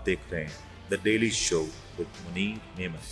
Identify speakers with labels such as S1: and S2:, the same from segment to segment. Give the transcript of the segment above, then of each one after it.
S1: देख रहे हैं the daily show with Munir Memon.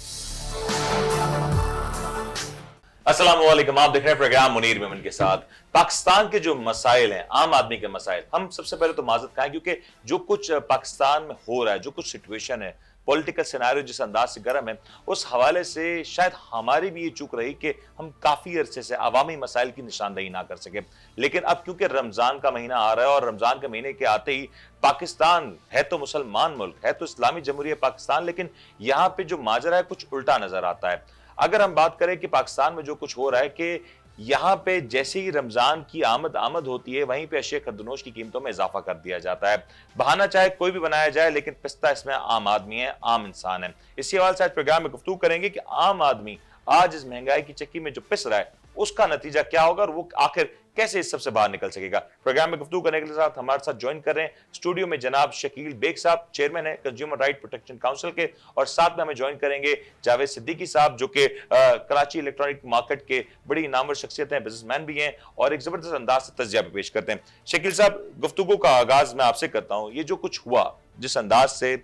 S1: अस्सलाम वालेकुम, आप देख रहे हैं प्रोग्राम मुनीर मेमन के साथ। पाकिस्तान के जो मसाइल हैं, आम आदमी के मसाइल, हम सबसे पहले तो माजरत कहें क्योंकि जो कुछ पाकिस्तान में हो रहा है, जो कुछ सिचुएशन है, पॉलिटिकल सिनेरियो जिस अंदाज से गर्म है, उस हवाले से शायद हमारी भी ये चूक रही कि हम काफी अरसे से अवामी मसाइल की निशानदेही ना कर सके। लेकिन अब क्योंकि रमजान का महीना आ रहा है और रमजान के महीने के आते ही पाकिस्तान है तो मुसलमान मुल्क है, तो इस्लामी जमहूरियत पाकिस्तान, लेकिन यहाँ पे जो माजरा है कुछ उल्टा नजर आता है। अगर हम बात करें कि पाकिस्तान में जो कुछ हो रहा है कि यहाँ पे जैसे ही रमजान की आमद होती है, वहीं पे अशिया खरदनोश की कीमतों में इजाफा कर दिया जाता है। बहाना चाहे कोई भी बनाया जाए, लेकिन पिस्ता इसमें आम आदमी है, आम इंसान है। इसी हवाले से आज प्रोग्राम में गुफ्तगू करेंगे कि आम आदमी आज इस महंगाई की चक्की में जो पिस रहा है, उसका नतीजा क्या होगा और वो आखिर कैसे इस सबसे बाहर निकल सकेगा। प्रोग्राम में गुफ्तगू करने के साथ हमारे साथ ज्वाइन कर रहे हैं स्टूडियो में जनाब शकील बेग साहब, चेयरमैन है कंज्यूमर राइट प्रोटेक्शन काउंसिल के, और साथ में हमें ज्वाइन करेंगे जावेद सिद्दीकी साहब जो कि कराची इलेक्ट्रॉनिक मार्केट के बड़ी नामवर शख्सियत हैं, बिजनेसमैन भी हैं और एक जबरदस्त अंदाज से तज्जिया भी पेश करते हैं। शकील साहब, गुफ्तगू का आगाज मैं आपसे करता हूं। ये जो कुछ हुआ, जिस अंदाज से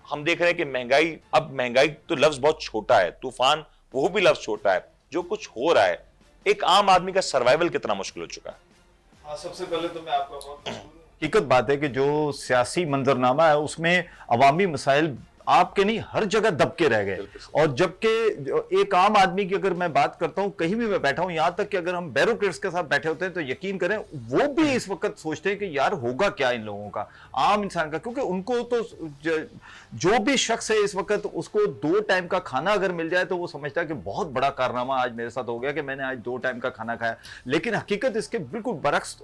S1: हम देख रहे हैं कि महंगाई, अब महंगाई तो लफ्ज बहुत छोटा है, तूफान वो भी लफ्ज छोटा है, जो कुछ हो रहा है, एक आम आदमी का सर्वाइवल कितना मुश्किल हो चुका है।
S2: हाँ, सबसे पहले तो मैं आपका बहुत
S3: हकीकत बात है कि जो सियासी मंजरनामा है उसमें अवामी मसाइल आपके नहीं हर जगह दबके रह गए। और जबकि एक आम आदमी की अगर मैं बात करता हूं, कहीं भी मैं बैठा हूं, यहां तक कि अगर हम ब्यूरोक्रेट्स के साथ बैठे होते हैं तो यकीन करें वो भी इस वक्त सोचते हैं कि यार होगा क्या इन लोगों का, आम इंसान का, क्योंकि उनको तो जो भी शख्स है इस वक्त उसको 2 टाइम का खाना अगर मिल जाए तो वो समझता है कि बहुत बड़ा कारनामा आज मेरे साथ हो गया कि मैंने आज 2 टाइम का खाना खाया। लेकिन हकीकत इसके बिल्कुल बरक्स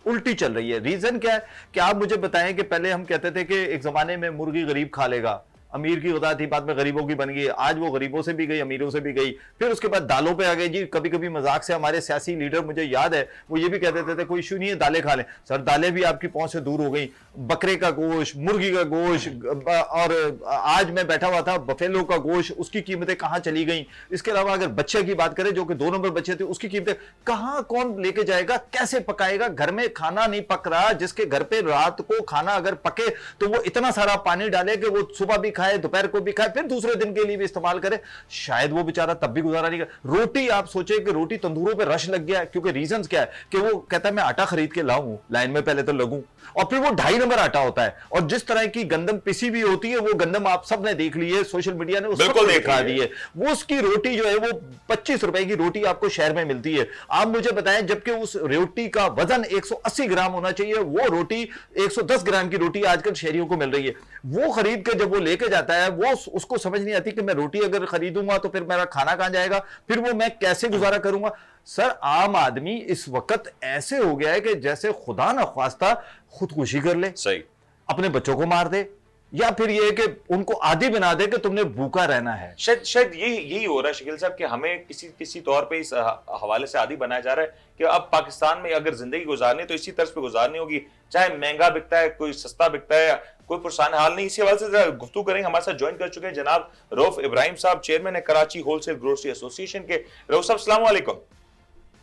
S3: उल्टी चल रही है। रीजन क्या है कि आप मुझे बताएं कि पहले हम कहते थे कि एक जमाने में मुर्गी गरीब खा लेगा, अमीर की खुदा थी, बाद में गरीबों की बन गई, आज वो गरीबों से भी गई, अमीरों से भी गई, फिर उसके बाद दालों पे आ गई जी। कभी कभी मजाक से हमारे सियासी लीडर, मुझे याद है, वो ये भी कहते थे कोई इशू नहीं है, दालें खा लें। सर, दालें भी आपकी पहुंच से दूर हो गई। बकरे का गोश्त, मुर्गी का गोश्त, और आज मैं बैठा हुआ था बफेलो का गोश्त, उसकी कीमतें कहां चली गई। इसके अलावा अगर बच्चे की बात करें, जो कि 2 नंबर बच्चे थे, उसकी कीमतें कहां, कौन लेके जाएगा, कैसे पकाएगा। घर में खाना नहीं पक रहा, जिसके घर पे रात को खाना अगर पके तो वो इतना सारा पानी डाले कि वो सुबह भी खाए, दोपहर को भी खाए, फिर दूसरे दिन के लिए भी इस्तेमाल करे, शायद वो बेचारा तब भी गुजारा नहीं कर। रोटी, आप सोचे कि रोटी तंदूरों पे रश लग गया, क्योंकि रीजंस क्या है कि वो कहता है मैं आटा खरीद के लाऊं, लाइन में पहले तो लगूं, और फिर वो 2.5 नंबर आटा होता है। और जिस तरह की गंदम पिसी हुई होती है, वो गंदम आप सब ने देख ली है, सोशल मीडिया ने उसको दिखा दी है। वो उसकी रोटी जो है वो 25 रुपए की रोटी आपको शहर में मिलती है। आप मुझे बताएं, जबकि उस रोटी का वजन 180 ग्राम होना चाहिए, वो रोटी 110 ग्राम की रोटी आजकल शहरियों को मिल रही है। वो खरीद कर जब वो लेके जाता है, वो उसको समझ नहीं आती कि मैं रोटी अगर खरीदूंगा तो फिर मेरा खाना कहां जाएगा, फिर वो मैं कैसे गुजारा करूंगा। सर, आम आदमी इस वक्त ऐसे हो गया है कि जैसे खुदा न ख्वास्ता खुदकुशी कर ले,
S1: सही,
S3: अपने बच्चों को मार दे, या फिर ये कि उनको आदी बना दे कि तुमने भूखा रहना है।
S1: शायद यही हो रहा है शकील साहब कि हमें किसी तौर पे इस हवाले से आदी बनाया जा रहा है कि अब पाकिस्तान में अगर जिंदगी गुजारनी तो इसी तर्ज पे गुजारनी होगी, चाहे महंगा बिकता है, कोई सस्ता बिकता है, कोई पुरसान हाल नहीं। इसी हवाले से गुफ्तगू करेंगे। हमारे साथ ज्वाइन कर चुके हैं जनाब रऊफ इब्राहिम साहब, चेयरमैन है कराची होलसेल ग्रोसरी एसोसिएशन के। रऊफ साहब, अस्सलाम वालेकुम।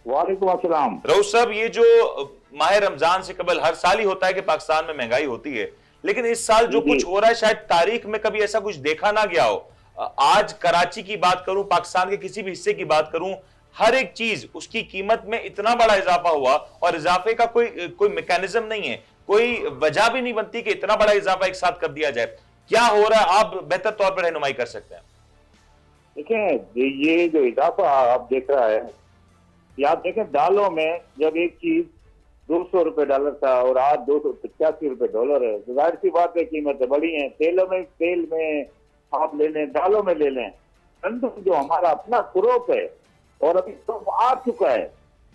S4: वालेकुम अस्सलाम।
S1: रऊफ साहब, ये जो माह रमजान से कबल हर साल ही होता है कि पाकिस्तान में महंगाई होती है, लेकिन इस साल जो कुछ हो रहा है शायद तारीख में कभी ऐसा कुछ देखा ना गया हो। आज कराची की बात करूं, पाकिस्तान के किसी भी हिस्से की बात करूं, हर एक चीज उसकी कीमत में इतना बड़ा इजाफा हुआ और इजाफे का कोई मैकेनिज्म नहीं है, कोई वजह भी नहीं बनती कि इतना बड़ा इजाफा एक साथ कर दिया जाए। क्या हो रहा है, आप बेहतर तौर पर रहनुमाई कर सकते हैं।
S4: देखिए, ये जो इजाफा आप देख रहा है, या आप देखें दालों में जब एक चीज 200 रुपए डॉलर था और आज 285 रुपए डॉलर है, तो जाहिर सी बात है कीमतें बढ़ी हैं। तेल में आप ले लें, दालों में ले लें, जो हमारा अपना क्रोप है और अभी तो आ चुका है,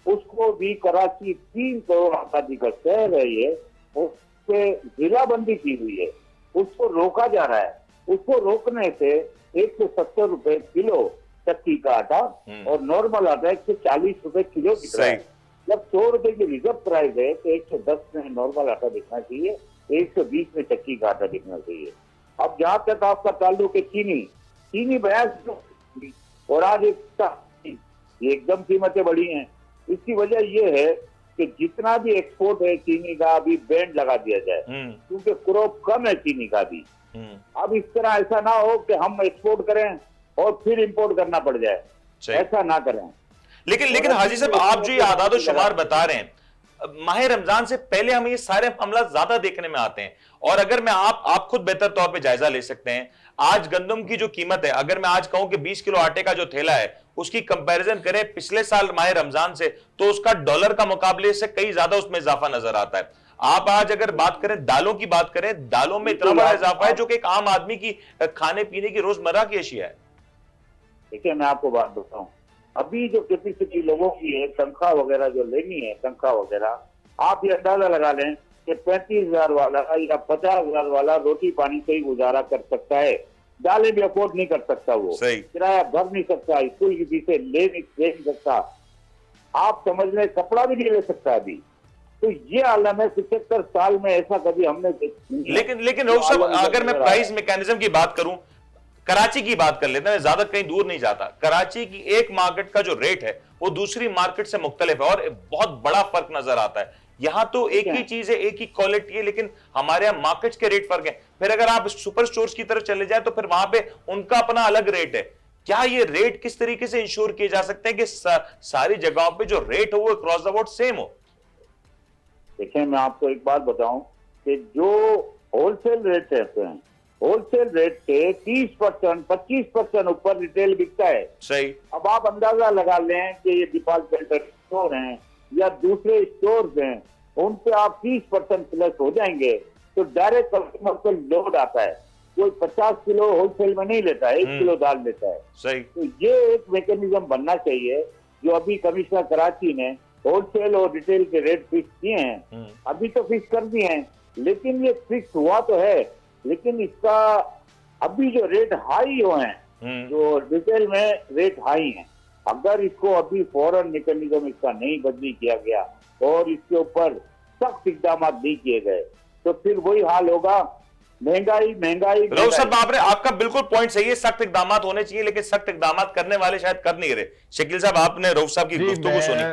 S4: उसको भी कराची 3 करोड़ आबादी का शहर है, ये उस पे जिलाबंदी की हुई है, उसको रोका जा रहा है। उसको रोकने से 170 रुपए किलो चक्की का आटा और नॉर्मल आटा 140 रुपए किलो बिक रहा है। जब 100 रुपए की रिजर्व प्राइस है तो 110 में नॉर्मल आटा बिकना चाहिए, 120 में चक्की का आटा बिकना चाहिए। अब जहां तक आपका ताल्लुक है चीनी 82 और आज ये एकदम कीमतें बढ़ी हैं। इसकी वजह यह है कि जितना भी एक्सपोर्ट है चीनी का अभी बैंड लगा दिया जाए, क्योंकि क्रॉप कम है चीनी का भी। अब इस तरह ऐसा ना हो कि हम एक्सपोर्ट करें और फिर इंपोर्ट करना पड़ जाए, ऐसा ना करें।
S1: लेकिन हाजी साहब, आप जो ये आदाद शुमार बता रहे हैं, माह रमजान से पहले हमें ये सारे मामला ज्यादा देखने में आते हैं। और अगर मैं आप खुद बेहतर तौर पे जायजा ले सकते हैं, आज गंदम की जो कीमत है, अगर मैं आज कहूं कि 20 किलो आटे का जो थैला है उसकी कंपैरिजन करें पिछले साल माह रमजान से, तो उसका डॉलर का मुकाबले से कई ज्यादा उसमें इजाफा नजर आता है। आप आज अगर बात करें दालों की, बात करें, दालों में इतना बड़ा इजाफा है जो कि एक आम आदमी की खाने पीने की रोजमर्रा की अशिया है।
S4: देखिए मैं आपको बात बताऊं, अभी जो कैपेसिटी लोगों की है, तनख्वाह वगैरह जो लेनी है, तनख्वाह वगैरह, आप ये अंदाजा लगा लें कि 35,000 वाला या 50,000 वाला रोटी पानी से ही गुजारा कर सकता है, दालें भी अफोर्ड नहीं कर सकता, वो किराया भर नहीं सकता, स्कूल की फीसें ले नहीं सकता, आप समझ लें कपड़ा भी नहीं ले सकता अभी। तो ये आलम है, 75 साल में ऐसा कभी हमने
S1: लेकिन रऊफ साहब, अगर मैं प्राइस मैकेनिज्म की बात करूं, कराची की बात कर लेते हैं, ज्यादा कहीं दूर नहीं जाता, कराची की एक मार्केट का जो रेट है वो दूसरी मार्केट से मुख्तलिफ है और बहुत बड़ा फर्क नजर आता है। यहां तो एक ही चीज है, एक ही क्वालिटी है, लेकिन हमारे यहाँ मार्केट्स के रेट फर्क है। फिर अगर आप सुपर स्टोर्स की तरफ चले जाए तो फिर वहां पे उनका अपना अलग रेट है। क्या ये रेट किस तरीके से इंश्योर किए जा सकते हैं कि सारी जगहों पे जो रेट हो वो अक्रॉस द बोर्ड सेम हो?
S4: देखिए मैं आपको एक बात बताऊं कि जो होलसेल रेट रहते हैं, होलसेल रेट से 30% 25% ऊपर रिटेल बिकता है।
S1: सही।
S4: अब आप अंदाजा लगा लें कि ये डिपार्टमेंटल स्टोर हैं या दूसरे स्टोर्स हैं, उन पे आप 30% प्लस हो जाएंगे तो डायरेक्ट कस्टमर को लोड आता है। कोई 50 किलो होलसेल में नहीं लेता है, 1 किलो दाल लेता है।
S1: सही।
S4: तो ये एक मैकेनिज्म बनना चाहिए जो अभी कमिश्नर कराची ने होलसेल और रिटेल के रेट फिक्स किए हैं, अभी तो फिक्स कर दिए हैं, लेकिन ये फिक्स हुआ तो है, लेकिन इसका अभी जो रेट हाई हुए हैं, जो रिटेल में रेट हाई हैं, अगर इसको अभी फौरन मैकेनिज्म इसका नहीं बदली किया गया और इसके ऊपर सख्त इकदाम नहीं किए गए तो फिर वही हाल होगा, महंगाई।
S1: रऊफ साहब, आपका बिल्कुल पॉइंट सही है, सख्त इकदाम होने चाहिए, लेकिन सख्त इकदाम करने वाले शायद कर नहीं रहे। शकील साहब, आपने रऊफ साहब की गुफ्तगू सुनी,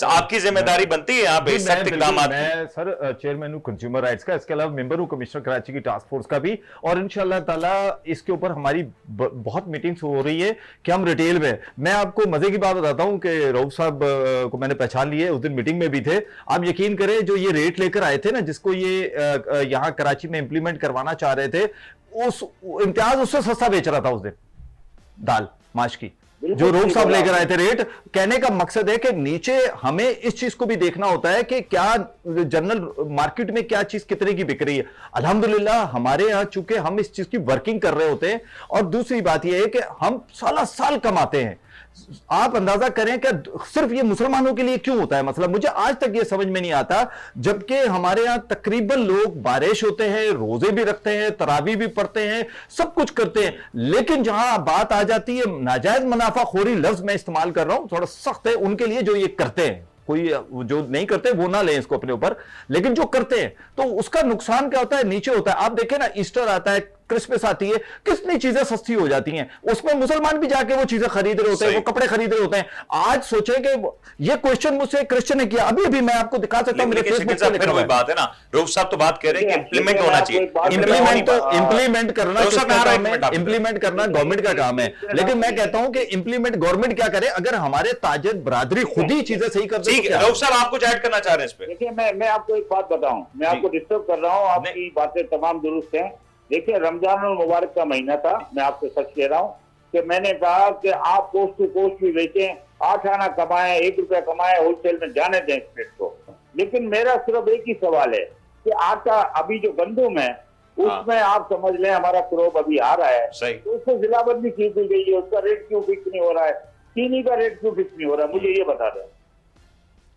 S1: आपकी जिम्मेदारी बनती है यहाँ पे सख्त इकदाम।
S3: मैं सर चेयरमैन हूँ कंज्यूमर राइट्स का, इसके अलावा मेंबर हूँ कमिश्नर कराची की टास्क फोर्स का भी, और इंशाल्लाह ताला इसके ऊपर हमारी बहुत मीटिंग्स हो रही है कि हम रिटेल में, मैं आपको मजे की बात बताता हूँ कि रऊफ साहब को मैंने पहचान लिया, उस दिन मीटिंग में भी थे। आप यकीन करें जो ये रेट लेकर आए थे ना, जिसको ये यहाँ कराची में इंप्लीमेंट करवाना चाह रहे थे, उस इम्तियाज उससे सस्ता बेच रहा था उस दिन दाल माश की, जो रऊफ साहब लेकर आए थे रेट। कहने का मकसद है कि नीचे हमें इस चीज को भी देखना होता है कि क्या जनरल मार्केट में क्या चीज कितने की बिक रही है। अल्हम्दुलिल्लाह हमारे यहां चूंकि हम इस चीज की वर्किंग कर रहे होते हैं, और दूसरी बात यह है कि हम साला साल कमाते हैं। आप अंदाजा करें कि सिर्फ ये मुसलमानों के लिए क्यों होता है मसला, मुझे आज तक ये समझ में नहीं आता, जबकि हमारे यहां तकरीबन लोग बारिश होते हैं, रोजे भी रखते हैं, तरावी भी पढ़ते हैं, सब कुछ करते हैं, लेकिन जहां बात आ जाती है नाजायज मुनाफाखोरी, लफ्ज मैं इस्तेमाल कर रहा हूं, थोड़ा सख्त है उनके लिए जो ये करते हैं, कोई जो नहीं करते वो ना लें इसको अपने ऊपर, लेकिन जो करते हैं तो उसका नुकसान क्या होता है, नीचे होता है। आप देखें ना, ईस्टर आता है, क्रिसमस आती है, कितनी चीजें सस्ती हो जाती हैं, उसमें मुसलमान भी जाके वो चीजें खरीद रहे होते हैं, वो कपड़े खरीद रहे होते हैं। आज सोचें कि ये क्वेश्चन मुझसे क्रिश्चियन ने किया, अभी अभी मैं आपको दिखा सकता हूं, मेरे फेसबुक पे लिखा हुआ है।
S1: बात है ना, रऊफ साहब तो बात कह रहे हैं कि इंप्लीमेंट होना चाहिए,
S3: इंप्लीमेंट करना किसका काम है? इंप्लीमेंट करना गवर्नमेंट का काम है, लेकिन मैं कहता हूं कि इंप्लीमेंट गवर्नमेंट क्या करे, अगर हमारे ताजिर बरादरी खुद ही चीजें सही कर दे।
S1: रऊफ साहब आप कुछ ऐड करना चाह रहे हैं इस पे?
S4: देखिए मैं आपको एक बात बताऊं, मैं आपको डिस्टर्ब कर रहा हूं, आपकी बातें तमाम दुरुस्त हैं। देखिए रमजान और मुबारक का महीना था, मैं आपसे सच कह रहा हूं कि मैंने कहा कि आप पोस्ट टू पोस्ट भी बेचें, 8 आना कमाएं, 1 रुपया कमाएं, होलसेल में जाने दें स्टेट को। लेकिन मेरा सिर्फ एक ही सवाल है कि आटा, अभी जो गंदुम है उसमें आप समझ लें हमारा क्रॉप अभी आ रहा है, तो उसको जिलाबंदी की गई है, उसका रेट क्यों फिक्स नहीं हो रहा है, चीनी का रेट क्यों फिक्स नहीं हो रहा है, मुझे ये बता दें।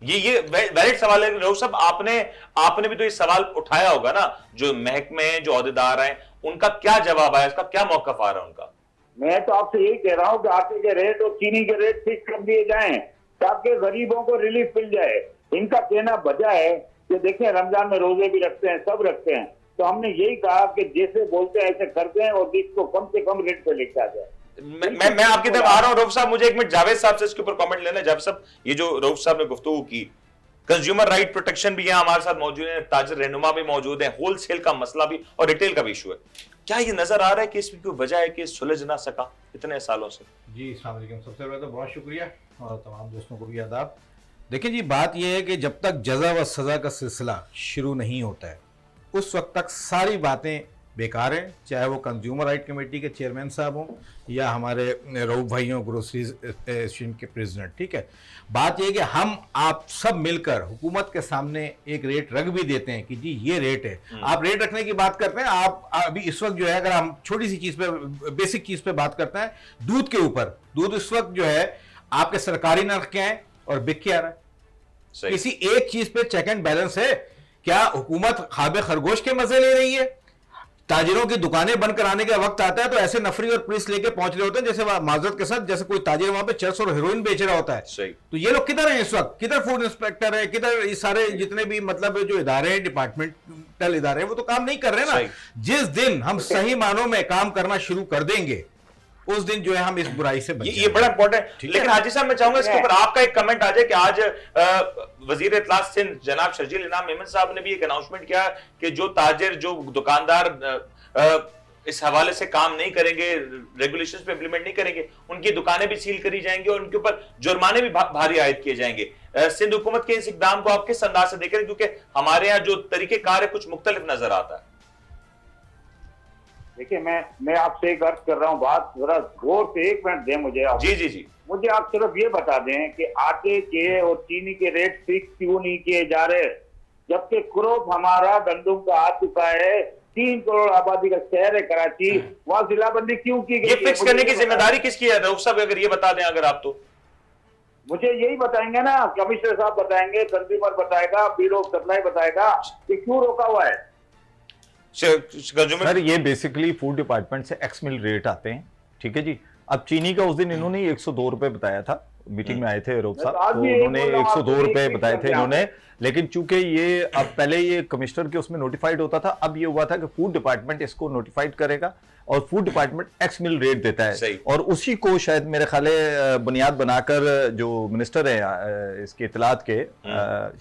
S1: ये वैलिड सवाल है रऊफ साहब, आपने भी तो ये सवाल उठाया होगा ना, जो महकमे जो अहदेदार हैं उनका क्या जवाब आया, इसका क्या मौकफ आ रहा है उनका?
S4: मैं तो आपसे यही कह रहा हूं कि आटे के रेट और चीनी के रेट फिक्स कर दिए जाएं ताकि गरीबों को रिलीफ मिल जाए। इनका कहना वजह है कि देखें रमजान में रोजे भी रखते हैं, सब रखते हैं, तो हमने यही कहा कि जैसे बोलते हैं ऐसे करते हैं और इसको कम से कम रेट पे लिखा जाए।
S1: मैं आपकी तरफ आ रहा हूं रऊफ साहब, मुझे एक मिनट जावेद साहब से इसके ऊपर कमेंट लेना है। जावेद साहब, ये जो रऊफ साहब ने गुफ्तगू की, कंज्यूमर राइट प्रोटेक्शन भी यहाँ हमारे साथ मौजूद है, ताजिर रहनुमा भी मौजूद है, होलसेल का मसला भी और रिटेल का भी इशू है। क्या ये नजर आ रहा है कि इसकी कोई वजह है कि सुलझ ना सका इतने सालों से?
S5: जी अस्सलाम वालेकुम। सबसे पहले तो बहुत शुक्रिया और तमाम दोस्तों को भी आदाब। देखिए जी, बात यह है कि जब तक जज़ा व सज़ा का सिलसिला शुरू नहीं होता है उस वक्त तक सारी बातें बेकार हैं, चाहे वो कंज्यूमर राइट कमेटी के चेयरमैन साहब हों या हमारे रऊफ भाई हों ग्रोसरीज एसोसिएशन के प्रेसिडेंट। ठीक है, बात यह है कि हम आप सब मिलकर हुकूमत के सामने एक रेट रख भी देते हैं कि जी ये रेट है। आप रेट रखने की बात करते हैं, आप अभी इस वक्त जो है, अगर हम छोटी सी चीज़ पे बेसिक चीज़ पे बात करते हैं, दूध के ऊपर, दूध इस वक्त जो है आपके सरकारी नर्ख के हैं और बिक के आ रहा है। किसी एक चीज पे चेक एंड बैलेंस है क्या? हुकूमत खाबे खरगोश के मजे ले रही है? ताजिरों की दुकानें बंद कराने का वक्त आता है तो ऐसे नफरी और पुलिस लेके पहुंच रहे होते हैं जैसे माजरत के साथ, जैसे कोई ताजिर वहां पे चरस और हेरोइन बेच रहा होता है।
S1: सही।
S5: तो ये लोग किधर हैं इस वक्त? किधर फूड इंस्पेक्टर है, किधर ये सारे जितने भी मतलब जो इदारे हैं, डिपार्टमेंटल इदारे हैं, वो तो काम नहीं कर रहे ना। जिस दिन हम सही मानों में काम करना शुरू कर देंगे उस दिन जो है हम इस बुराई से बच
S1: ये बड़ा इंपॉर्टेंट है। लेकिन हाजी साहब, मैं चाहूंगा इसके ऊपर आपका एक कमेंट आ जाए कि आज वजीर इत्तलात सिंध जनाब शर्जील इनाम मेमन साहब ने भी एक अनाउंसमेंट किया कि जो ताजिर, जो दुकानदार इस हवाले से काम नहीं करेंगे, रेगुलेशंस पे इंप्लीमेंट नहीं करेंगे, उनकी दुकानें भी सील करी जाएंगी और उनके ऊपर जुर्माने भी भारी आयद किए जाएंगे। सिंध हुकूमत के इस इकदाम को आप किस अंदाज से देख रहे हैं, क्योंकि हमारे यहाँ जो तरीकेकार है कुछ मुख्तलिफ नजर आता है?
S4: देखिए, मैं आपसे एक अर्ज कर रहा हूँ, बात जरा गौर से 1 मिनट दें मुझे आप।
S1: जी जी जी।
S4: मुझे आप सिर्फ ये बता दें कि आटे के और चीनी के रेट फिक्स क्यों नहीं किए जा रहे, जबकि क्रॉप हमारा गंदम का आ चुका है। 3 करोड़ आबादी का शहर है कराची, वहां जिलाबंदी क्यों की गई?
S1: ये फिक्स करने की जिम्मेदारी किसकी है रऊफ साहब, अगर ये बता दें अगर आप तो?
S4: मुझे यही बताएंगे ना, कमिश्नर साहब बताएंगे, कंज्यूमर बताएगा, ब्यूरो ऑफ सप्लाई बताएगा कि क्यों रोका हुआ है।
S3: सर ये बेसिकली फूड डिपार्टमेंट से एक्स मिल रेट आते हैं। ठीक है जी। अब चीनी का उस दिन इन्होंने 102 रुपए बताया था, मीटिंग में आए थे रऊफ साहब, तो उन्होंने 102 रुपए बताए थे इन्होंने। लेकिन चूंकि ये अब पहले ये कमिश्नर के उसमें नोटिफाइड होता था, अब ये हुआ था कि फूड डिपार्टमेंट इसको नोटिफाइड करेगा और फूड डिपार्टमेंट एक्स मिल रेट देता है और उसी को शायद मेरे ख्याल बुनियाद बनाकर जो मिनिस्टर है इसके इत्तलात के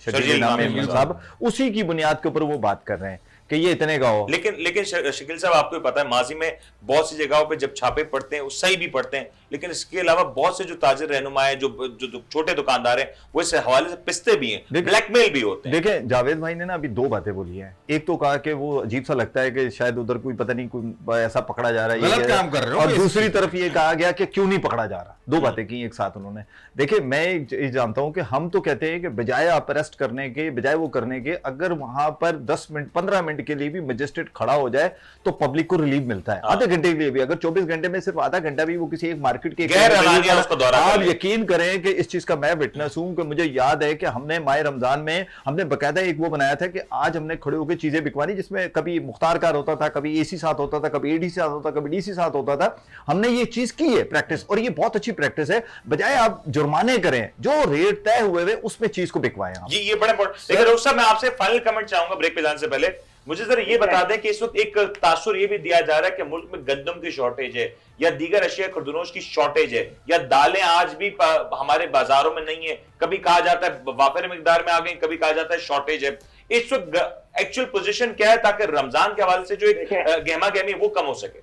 S3: शकील इनाम साहब, उसी की बुनियाद के ऊपर वो बात कर रहे हैं कि ये इतने का हो।
S1: लेकिन शकील साहब, आपको पता है माजी में बहुत सी जगहों पे जब छापे पड़ते हैं सही भी पड़ते हैं, लेकिन इसके अलावा बहुत से जो ताजिर रहनुमा है, जो छोटे दुकानदार हैं, वो इस हवाले से पिसते भी हैं, ब्लैकमेल भी होते हैं।
S3: देखें, जावेद भाई ने ना अभी 2 बातें बोली हैं। एक तो कहा कि वो अजीब सा लगता है कि शायद उधर कोई पता नहीं कोई ऐसा पकड़ा जा रहा है,
S5: गलत काम कर रहे हो,
S3: और दूसरी तरफ ये कहा गया कि क्यों नहीं पकड़ा जा रहा। 2 बातें की एक साथ उन्होंने। देखिए, मैं ये जानता हूं कि हम तो कहते हैं कि बजाय आप अरेस्ट करने के, बजाय वो करने के, अगर वहां पर 10 मिनट 15 मिनट के लिए भी मजिस्ट्रेट खड़ा हो जाए तो पब्लिक को रिलीफ मिलता है। आधे घंटे के लिए भी, अगर 24 घंटे में सिर्फ आधा घंटा भी वो किसी एक मार्केट के, आप यकीन करें कि इस चीज का मैं विटनेस हूं कि मुझे याद है कि हमने माह रमजान में हमने बकायदा एक वो बनाया था कि आज हमने खड़े होकर चीजें बिकवानी, जिसमें कभी मुख्तार कार होता था, कभी एसी साथ होता था, कभी एडी साथ होता था, कभी डीसी साथ होता था। हमने ये चीज की है प्रैक्टिस, और ये बहुत अच्छी प्रैक्टिस है। बजाय आप जुर्माने करें, जो रेट तय हुए उसमें चीज को बिकवाएं।
S1: ये बड़ा इंपॉर्टेंट। लेकिन रऊफ साहब, मैं आपसे फाइनल कमेंट चाहूंगा ब्रेक पे जाने से पहले। मुझे जरा ये बता दें कि इस वक्त एक तासुर ये भी दिया जा रहा है कि मुल्क में गंदम की शॉर्टेज है या दीगर अशिया खुर्दनोश की शॉर्टेज है, या दालें आज भी हमारे बाजारों में नहीं है। कभी कहा जाता है वाफिर मिकदार में आ गई, कभी कहा जाता है शॉर्टेज है। इस वक्त एक्चुअल पोजीशन क्या है ताकि रमजान के हवाले से जो एक गहमा गहमी वो कम हो सके?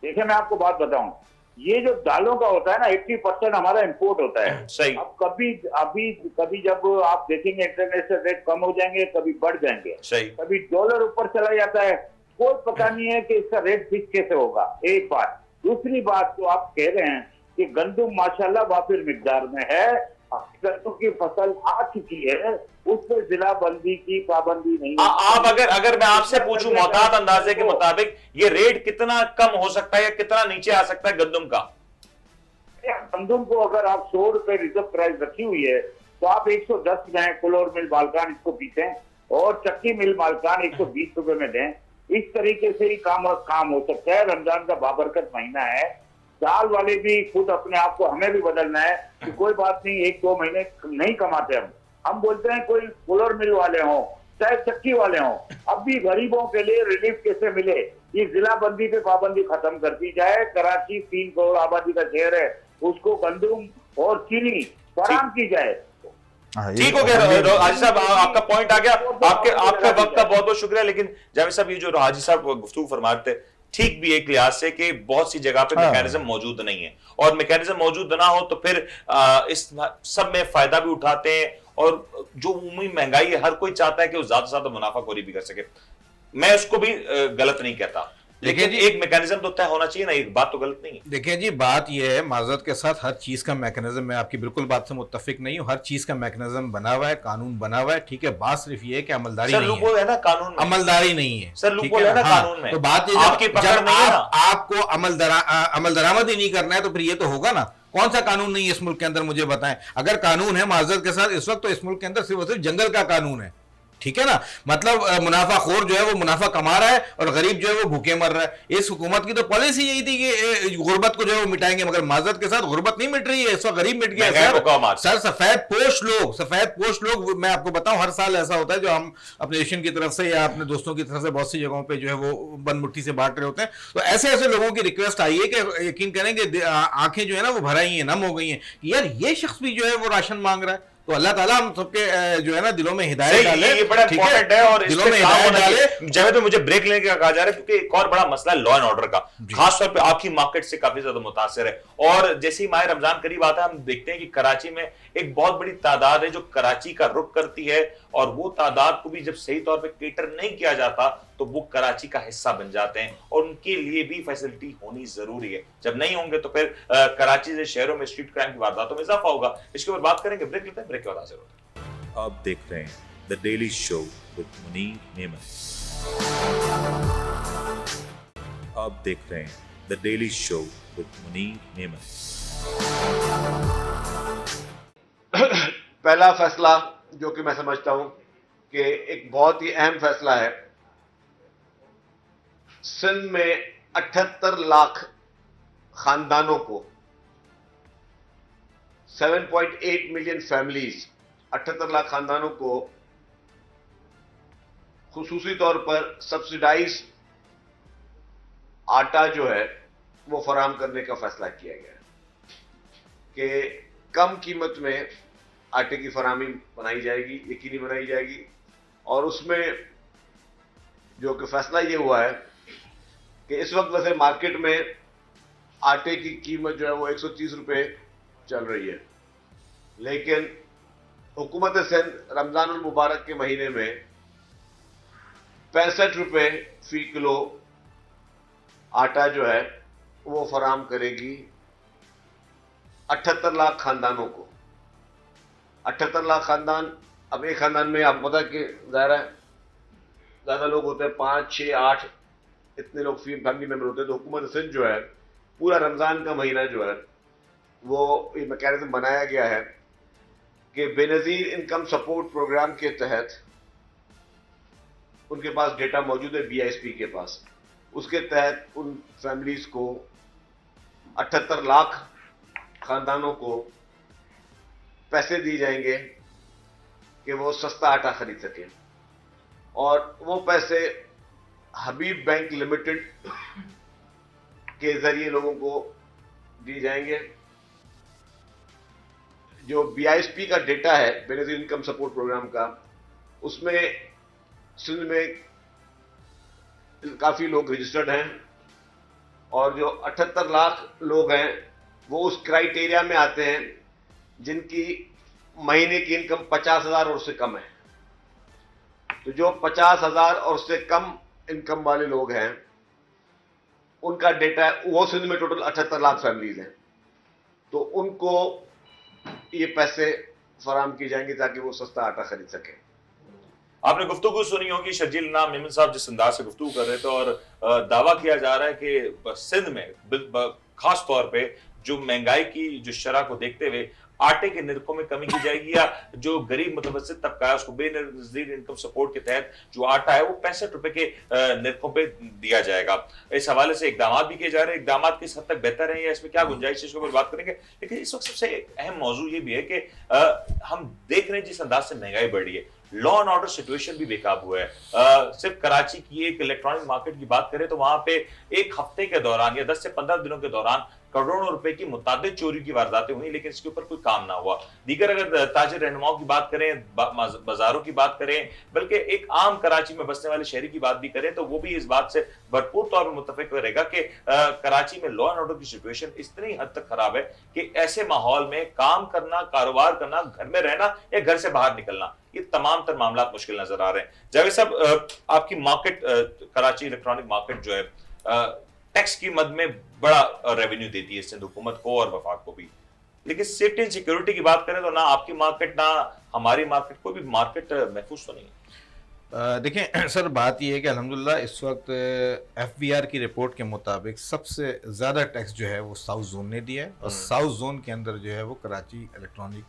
S4: देखिए, मैं आपको बात बताऊं, ये जो दालों का होता है ना, 80% हमारा इंपोर्ट होता है।
S1: सही।
S4: अब कभी जब आप देखेंगे इंटरनेशनल रेट कम हो जाएंगे, कभी बढ़ जाएंगे।
S1: सही।
S4: कभी डॉलर ऊपर चला जाता है, कोई पता नहीं है कि इसका रेट फिक्स कैसे होगा। एक बात। दूसरी बात, तो आप कह रहे हैं कि गंदम माशाल्लाह वाफिर मिकदार में है, सरसों की फसल आ चुकी है, उस पर जिला बंदी की पाबंदी नहीं है।
S1: आप अगर मैं आपसे पूछूं मोहतात अंदाजे के मुताबिक ये रेट कितना कम हो सकता है या कितना नीचे आ सकता है गंदम का?
S4: गंदम को अगर आप 100 रुपए रिजर्व प्राइस रखी हुई है तो आप 110 में कुलोर मिल मालकान इसको पीसें और चक्की मिल मालकान 120 रुपए में दें। इस तरीके से ही काम हो सकता है। रमजान का बाबरकत महीना है, दाल वाले भी खुद अपने आप को, हमें भी बदलना है कि कोई बात नहीं, 1-2 महीने नहीं कमाते हम बोलते हैं कोई कुलोर मिल वाले हों चाहे चक्की वाले हों, अब भी गरीबों के लिए रिलीफ कैसे मिले, ये जिला बंदी पे पाबंदी खत्म कर दी जाए। कराची 3 करोड़ आबादी का शहर है, उसको गंदम और चीनी फराम की जाए।
S3: हाँ,
S1: ठीक हो गया हाजी साहब, आपका पॉइंट आ गया। आपके आपका वक्त का बहुत बहुत शुक्रिया। लेकिन जावेद साहब, ये जो हाजी साहब गुफ्तगू फरमाते थे, ठीक भी एक लिहाज से कि बहुत सी जगह पे मैकेनिज्म मौजूद नहीं है, और मैकेनिज्म मौजूद ना हो तो फिर इस सब में फायदा भी उठाते हैं, और जो उम्मी महंगाई है, हर कोई चाहता है कि वो ज्यादा से ज्यादा मुनाफाखोरी भी कर सके। मैं उसको भी गलत नहीं कहता, लेकिन एक मैकेनिज्म तो तय होना चाहिए ना, एक बात तो गलत नहीं है।
S5: देखिए जी, बात यह है माजरत के साथ, हर चीज का मैकेनिज्म, मैं आपकी बिल्कुल बात से मुत्तफिक नहीं हूँ, हर चीज का मैकेनिज्म बना हुआ है, कानून बना हुआ है, ठीक है। बात सिर्फ ये है कि अमलदारी नहीं
S1: है ना कानून में,
S5: अमलदारी नहीं है
S1: सर, लूपहोल है ना कानून में।
S5: तो बात ये
S1: आपकी पकड़ नहीं है ना,
S5: आपको अमल दरामद ही नहीं करना है तो फिर ये तो होगा ना। कौन सा कानून नहीं है इस मुल्क के अंदर, मुझे बताएं। अगर कानून है माजरत के साथ इस वक्त, तो इस मुल्क के अंदर सिर्फ और सिर्फ जंगल का कानून है, ठीक है ना। मतलब मुनाफाखोर जो है वो मुनाफा कमा रहा है और गरीब जो है वो भूखे मर रहा है। इस हुकूमत की तो पॉलिसी यही थी कि गुर्बत को जो है वो मिटाएंगे, मगर माजरत के साथ गुर्बत नहीं मिट रही है, इस वक्त गरीब मिट गया है सर। सफेद पोश लोग, मैं आपको बताऊं, हर साल ऐसा होता है, जो हम अपने एशियन की तरफ से या अपने दोस्तों की तरफ से बहुत सी जगहों पे जो है वो बंद मुट्ठी से बांट रहे होते हैं। तो ऐसे ऐसे लोगों की रिक्वेस्ट आई है कि यकीन करेंगे आंखें जो है ना वो भर आई हैं, नम हो गई हैं कि यार ये शख्स भी जो है वो राशन मांग रहा है। तो अल्लाह ताला हम सबके जो है ना दिलों में हिदायत डाले,
S1: ये बड़ा इंपॉर्टेंट है, और
S5: दिलों में हिदायत डाले।
S1: जावेद, मुझे ब्रेक लेने का कहा जा रहा है, क्योंकि एक और बड़ा मसला है लॉ एंड ऑर्डर का, खासतौर पे आपकी मार्केट से काफी ज्यादा मुतासिर है। और जैसे ही माह रमजान करीब आता है, हम देखते हैं कि कराची में एक बहुत बड़ी तादाद है जो कराची का रुख करती है, और वो तादाद को भी जब सही तौर पे केटर नहीं किया जाता तो वो कराची का हिस्सा बन जाते हैं, और उनके लिए भी फैसिलिटी होनी जरूरी है। जब नहीं होंगे तो फिर कराची से शहरों में स्ट्रीट क्राइम की वारदातों में इजाफा होगा। इसके ऊपर बात करेंगे, ब्रेक लेते हैं, ब्रेक के बाद हाजिर होते हैं।
S6: आप देख रहे हैं the daily show with Munir Memon. आप देख रहे हैं the daily show with Munir Memon.
S7: पहला फैसला जो कि मैं समझता हूं कि एक बहुत ही अहम फैसला है, सिंध में 78 लाख खानदानों को, 7.8 मिलियन फैमिलीज, 78 लाख खानदानों को खुसूसी तौर पर सब्सिडाइज आटा जो है वो फराहम करने का फैसला किया गया है कि कम कीमत में आटे की फराहमी बनाई जाएगी, यकीनी बनाई जाएगी। और उसमें जो कि फैसला ये हुआ है कि इस वक्त वैसे मार्केट में आटे की कीमत जो है वो 130 रुपये चल रही है, लेकिन हुकूमत सिंध रमजानुल मुबारक के महीने में 65 रुपये फी किलो आटा जो है वो फराहम करेगी 78 लाख खानदानों को। 78 लाख खानदान, अब एक खानदान में आपको पता है कि ज़्यादा लोग होते हैं, 5, 6, 8 इतने लोग फैमिली मेंबर होते हैं। तो हुकूमत सिंध जो है पूरा रमज़ान का महीना जो है वो ये मैकेनिज्म बनाया गया है कि बेनज़ीर इनकम सपोर्ट प्रोग्राम के तहत, उनके पास डेटा मौजूद है BISP के पास, उसके तहत उन फैमिलीज को 78 लाख खानदानों को पैसे दिए जाएंगे कि वो सस्ता आटा खरीद सकें। और वो पैसे हबीब बैंक लिमिटेड के जरिए लोगों को दिए जाएंगे। जो BISP का डेटा है, बेनज़ीर इनकम सपोर्ट प्रोग्राम का, उसमें सिंध में काफ़ी लोग रजिस्टर्ड हैं, और जो 78 लाख लोग हैं वो उस क्राइटेरिया में आते हैं जिनकी महीने की इनकम 50,000 और उससे कम है। तो जो 50,000 और उससे कम इनकम वाले लोग हैं उनका डेटा, वो सिंध में टोटल 78 लाख फैमिलीज हैं, तो उनको ये पैसे फराहम किए जाएंगे ताकि वो सस्ता आटा खरीद सकें।
S1: आपने गुफ्तगू सुनी होगी, शर्जील नाम मेमन साहब जिस अंदाज से गुफ्तगू कर रहे थे, और दावा किया जा रहा है कि सिंध में खास तौर पे जो महंगाई की जो शरह को देखते हुए आटे के निर्खों में कमी की जाएगी, या जो गरीब मुतवस्सित तबका है उसको बेनज़ीर इनकम सपोर्ट के तहत जो आटा है वो 65 रुपए के निर्खों पे दिया जाएगा। इस हवाले से इकदाम भी किए जा रहे हैं। इकदाम किस हद तक बेहतर है या इसमें क्या गुंजाइश है, इसके ऊपर बात करेंगे। लेकिन इस वक्त सबसे अहम मौजू ये भी है कि हम देख रहे हैं जिस अंदाज से महंगाई बढ़ रही है, लॉ एंड ऑर्डर सिचुएशन भी बेकाबू है। सिर्फ कराची की एक इलेक्ट्रॉनिक मार्केट की बात करें तो वहां पे एक हफ्ते के दौरान या 10 से 15 दिनों के दौरान करोड़ों रुपए की मुताबिक चोरी की वारदातें हुई, लेकिन इसके ऊपर कोई काम ना हुआ। दीगर अगर ताजिर रहनुमाओं की बात करें, बाजारों की बात करें, बल्कि एक आम कराची में बसने वाले शहरी की बात भी करें, तो वो भी इस बात से भरपूर तौर पर मुत्तफिक रहेगा कि कराची में लॉ एंड ऑर्डर की सिचुएशन इतनी हद तक खराब है कि ऐसे माहौल में काम करना, कारोबार करना, घर में रहना या घर से बाहर निकलना, ये तमाम तर मामला मुश्किल नजर आ रहे हैं। जावेद साहब, आपकी मार्केट कराची इलेक्ट्रॉनिक मार्केट जो है टैक्स की मद में बड़ा रेवेन्यू देती है सिंध हुकूमत को और वफाक को भी, लेकिन सेफ्टी एंड सिक्योरिटी की बात करें तो ना आपकी मार्केट ना हमारी मार्केट, कोई भी मार्केट महफूज तो नहीं है।
S5: देखें सर, बात यह है कि अल्हम्दुलिल्लाह इस वक्त FBR की रिपोर्ट के मुताबिक सबसे ज़्यादा टैक्स जो है वो साउथ जोन ने दिया है, और साउथ जोन के अंदर जो है वो कराची इलेक्ट्रॉनिक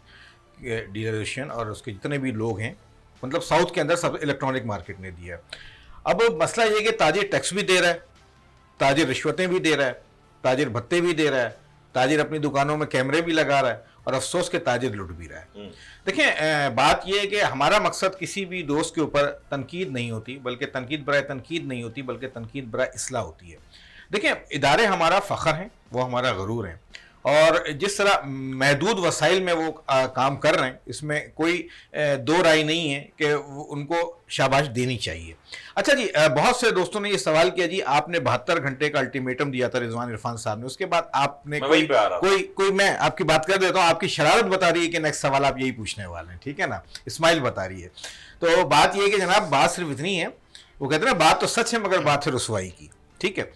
S5: डीलरेशन और उसके जितने भी लोग हैं, मतलब साउथ के अंदर सब इलेक्ट्रॉनिक मार्केट ने दिया है। अब मसला ये कि ताजिर टैक्स भी दे रहा है, ताजिर रिश्वतें भी दे रहा है, ताजिर भत्ते भी दे रहा है, ताजिर अपनी दुकानों में कैमरे भी लगा रहा है, और अफसोस के ताजिर लुट भी रहा है। देखें, बात यह है कि हमारा मकसद किसी भी दोस्त के ऊपर तनकीद नहीं होती, बल्कि तनकीद बराए तनकीद नहीं होती, बल्कि तनकीद बराए इस्लाह होती है। देखें, इदारे हमारा फ़ख्र हैं, वो हमारा गरूर हैं, और जिस तरह महदूद वसाइल में वो काम कर रहे हैं, इसमें कोई दो राय नहीं है कि उनको शाबाश देनी चाहिए। अच्छा जी, बहुत से दोस्तों ने ये सवाल किया जी, आपने 72 घंटे का अल्टीमेटम दिया था रिजवान इरफान साहब ने, उसके बाद आपने कोई मैं आपकी बात कर देता हूँ, आपकी शरारत बता रही है कि नेक्स्ट सवाल आप यही पूछने वाले हैं, ठीक है ना, इस्माइल बता रही है। तो बात ये है कि जनाब, बात सिर्फ इतनी है, वो कहते हैं ना बात तो सच है मगर बात है रुसवाई की, ठीक है।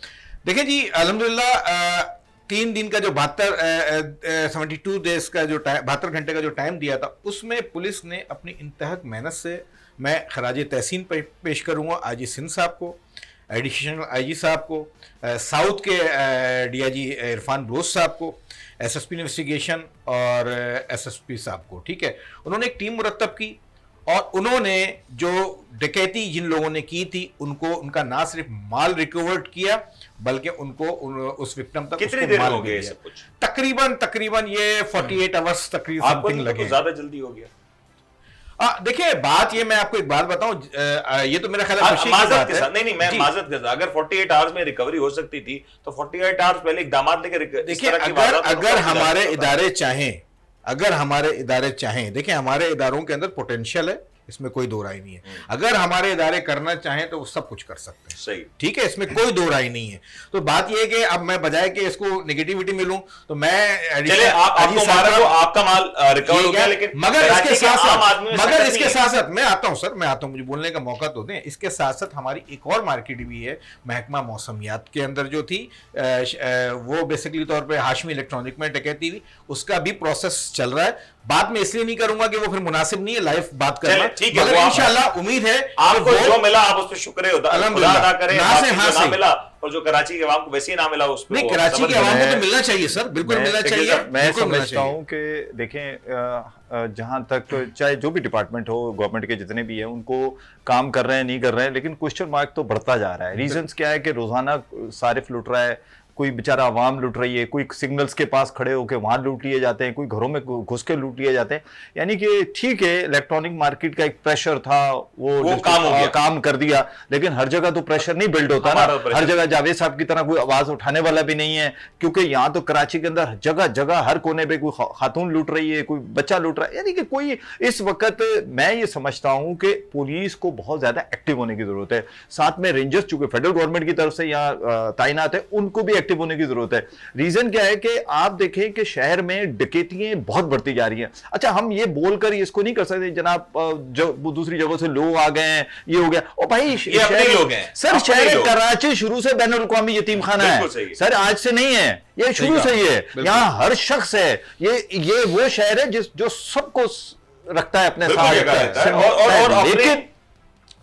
S5: देखिए जी, अल्हम्दुलिल्लाह 3 दिन का जो 72 डेज का जो 72 घंटे का जो टाइम दिया था, उसमें पुलिस ने अपनी इंतहाक मेहनत से, मैं खराज तहसीन पेश करूँगा IG सिंध साहब को, एडिशनल IG साहब को, साउथ के DIG इरफान बलोच साहब को, SSP इन्वेस्टिगेशन और SSP साहब को, ठीक है। उन्होंने एक टीम मुरतब की और उन्होंने जो डकैती जिन लोगों ने की थी उनको, उनका ना सिर्फ माल रिकवर्ड किया बल्कि उनको उस विक्टिम तक
S1: कितनी देर हो गई सब कुछ?
S5: तकरीबन ये 48 आवर्स तकरीबन समथिंग लगे।
S1: तो ज्यादा जल्दी हो गया।
S5: देखिए, बात ये, मैं आपको एक बात बताऊं, ये तो मेरा ख्याल है खुशी की बात है।
S1: नहीं, मैं माजरत करता, अगर 48 आवर्स में रिकवरी हो सकती थी तो 48 आवर्स पहले इकदाम लेकर,
S5: देखिए, अगर हमारे इदारे चाहें, देखिए हमारे इदारों के अंदर पोटेंशियल है, इसमें कोई दो राय नहीं है। अगर हमारे इदारे करना चाहें तो वो सब कुछ कर सकते हैं,
S1: सही,
S5: ठीक है, इसमें कोई दो राय नहीं है। तो बात ये है कि अब मैं बजाय कि इसको नेगेटिविटी मिलूं तो मैं
S1: आपका माल रिकवर हो गया, लेकिन
S5: मगर इसके साथ साथ मैं आता हूं सर, मुझे बोलने का मौका तो दें। इसके साथ साथ हमारी एक और मार्केट भी है, महकमा मौसमियात के अंदर जो थी, वो बेसिकली तौर पर हाशमी इलेक्ट्रॉनिक में डकैती हुई, उसका भी प्रोसेस चल रहा है। बात मैं इसलिए नहीं करूंगा कि वो फिर मुनासिब नहीं है लाइव बात करना,
S1: ठीक है,
S5: इंशाल्लाह उम्मीद है
S1: आपको जो मिला आप उस पर शुक्र अदा करें,
S5: ना
S1: मिला और जो कराची के अवाम को वैसे ही ना मिला, उस
S5: नहीं, कराची के अवाम को तो मिलना चाहिए सर, बिल्कुल मिलना चाहिए।
S3: मैं समझता हूं कि देखें, जहां तक चाहे जो भी डिपार्टमेंट हो, गवर्नमेंट के जितने भी हैं, उनको काम कर रहे हैं नहीं कर रहे हैं, लेकिन क्वेश्चन मार्क तो बढ़ता जा रहा है। रीजंस क्या है कि रोजाना सारिफ लुट रहा है, कोई बेचारा आवाम लूट रही है, कोई सिग्नल्स के पास खड़े होकर वहां लूट लिए जाते हैं, कोई घरों में घुस के लूट लिए जाते हैं। यानी कि ठीक है, इलेक्ट्रॉनिक मार्केट का एक प्रेशर था, वो काम कर दिया, लेकिन हर जगह तो प्रेशर नहीं बिल्ड होता ना। हर जगह जावेद साहब की तरह कोई आवाज उठाने वाला भी नहीं है, क्योंकि यहाँ तो कराची के अंदर जगह जगह हर कोने पे कोई खातून लूट रही है, कोई बच्चा लूट रहा है। यानी कि कोई इस वक्त मैं ये समझता हूं कि पुलिस को बहुत ज्यादा एक्टिव होने की जरूरत है। साथ में रेंजर्स चूंकि फेडरल गवर्नमेंट की तरफ से यहाँ तैनात है, उनको भी एक्टिव होने की जरूरत है। रीजन क्या है कि आप देखें कि शहर में डकैतियां बहुत बढ़ती जा रही हैं। अच्छा, हम ये बोलकर इसको नहीं कर सकते जनाब जो दूसरी जगहों से लोग आ गए हैं, ये हो गया। ओ भाई,
S1: ये अपने लोग हैं
S3: सर। शहर कराची शुरू से बैनुल अक़वामी यतीम खाना है सर, आज से नहीं है, ये शुरू से ही है। यहाँ हर शख्स है, ये वो शहर है जो सबको रखता है अपने साथ।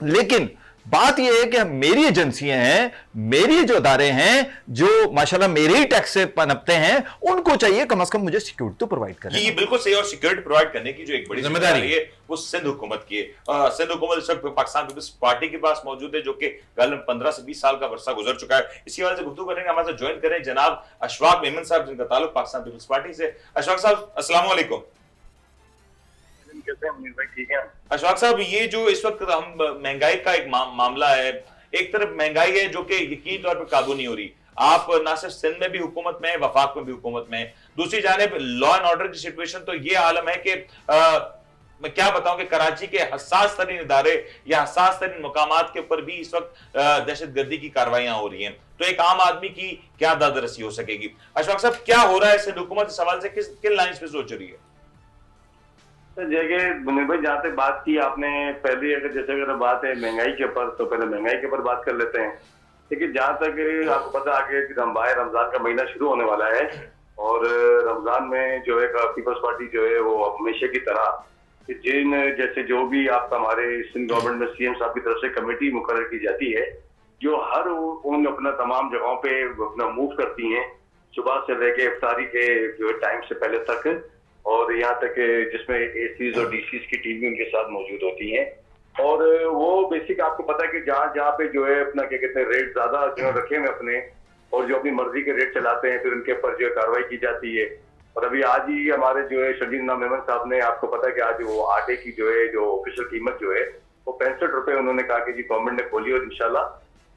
S3: लेकिन बात यह है कि मेरी एजेंसियां हैं, मेरी जो अदारे हैं, जो माशाल्लाह मेरे ही टैक्स से पनपते हैं, उनको चाहिए कम से कम मुझे सिक्योरिटी तो प्रोवाइड करें।
S1: ये बिल्कुल सही, और सिक्योरिटी प्रोवाइड करने की जो एक बड़ी जिम्मेदारी है वो सिंध हुकूमत की है। सिंध हुकूमत इस वक्त पाकिस्तान पीपल्स पार्टी के पास मौजूद है, जो कि गालिबन 15 से 20 साल का वर्षा गुजर चुका है। इसी वजह से गुफ्तगू करेंगे, हमारे साथ ज्वाइन करें जनाब अशफाक मेमन साहब, जिनका ताल्लुक पाकिस्तान पीपल्स पार्टी से। अशफाक साहब, अस्सलाम वालेकुम। अशफाक साहब, ये जो इस वक्त हम महंगाई का एक मामला है, एक तरफ महंगाई है जो कि यकीनी तौर पर काबू नहीं हो रही, आप ना सिर्फ सिंध में भी हुकूमत में है, वफाक में भी हुकूमत में है। दूसरी जानिब लॉ एंड ऑर्डर की सिचुएशन तो ये आलम है कि मैं क्या बताऊं कि कराची के हसास तरीन इदारे या हसास तरीन मुकामात के ऊपर भी इस वक्त दहशतगर्दी की कार्रवाइयां हो रही हैं। तो एक आम आदमी की क्या दादरसी हो सकेगी? अशफाक साहब, क्या हो रहा है सिंध हुकूमत इस सवाल से किन लाइंस पे सोच रही है?
S8: जगह मुनीर भाई, जहाँ तक बात की आपने पहले, अगर बात है महंगाई के ऊपर, तो पहले महंगाई के ऊपर बात कर लेते हैं। लेकिन जहाँ तक आपको पता आगे रमजान का महीना शुरू होने वाला है, और रमजान में जो है पीपल्स पार्टी जो है वो हमेशा की तरह जिन जैसे जो भी आपका हमारे सिंध गवर्नमेंट में सीएम साहब की तरफ से कमेटी मुकर्रर की जाती है, जो हर उन अपना तमाम जगहों पे अपना मूव करती हैं, सुबह से लेके इफ्तारी के जो टाइम से पहले तक, और यहाँ तक जिसमें एसीज और डीसीज की टीम भी उनके साथ मौजूद होती हैं। और वो बेसिक आपको पता है कि जहाँ जहाँ पे जो है अपना क्या कहते हैं रेट ज्यादा जो रखे हुए अपने, और जो अपनी मर्जी के रेट चलाते हैं, फिर उनके ऊपर जो है कार्रवाई की जाती है। और अभी आज ही हमारे जो है शजीद नाम मेमन साहब ने, आपको पता है कि आज वो आटे की जो है जो ऑफिशियल कीमत जो है वो 65 रुपए उन्होंने कहा कि जी गवर्नमेंट ने खोली, और इंशाल्लाह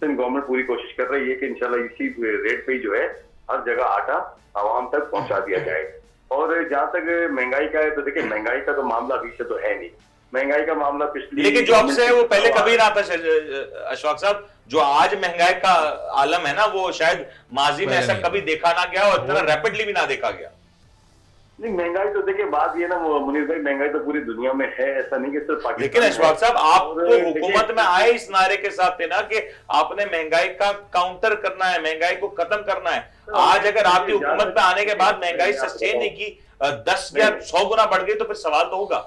S8: सिंध गवर्नमेंट पूरी कोशिश कर रही है कि इंशाल्लाह इसी रेट पे ही जो है हर जगह आटा आवाम तक पहुंचा दिया जाए। और जहां तक महंगाई का है, तो देखिए महंगाई का तो मामला अभी से तो है नहीं, महंगाई का मामला पिछली,
S1: लेकिन जो अब से है वो पहले कभी ना था अशफाक साहब। जो आज महंगाई का आलम है ना, वो शायद माजी में ऐसा कभी देखा ना गया और इतना रैपिडली भी ना देखा गया।
S8: नहीं, महंगाई तो देखिए बात ये ना मुनीर भाई, महंगाई तो पूरी दुनिया में है, ऐसा नहीं कि सिर्फ पाकिस्तान।
S1: लेकिन अशफाक साहब, आप तो हुकूमत में आए इस नारे के साथ थे ना कि आपने महंगाई का काउंटर करना है, महंगाई को खत्म करना है। आज अगर आपकी हुकूमत में आने के बाद महंगाई सस्टेन नहीं की, 10 या 100 गुना बढ़ गई, तो फिर सवाल तो होगा।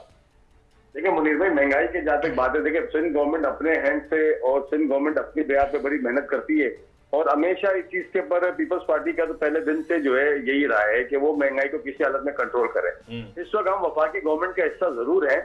S8: देखिए मुनीर भाई, महंगाई के जहाँ तक बात है, देखिए सिंध गवर्नमेंट अपने हैंड से और सिंध गवर्नमेंट अपनी बिहार पे बड़ी मेहनत करती है, और हमेशा इस चीज के ऊपर पीपल्स पार्टी का तो पहले दिन से जो है यही रहा है कि वो महंगाई को किसी हालत में कंट्रोल करे। इस वक्त हम वफाकी गवर्नमेंट का हिस्सा जरूर है,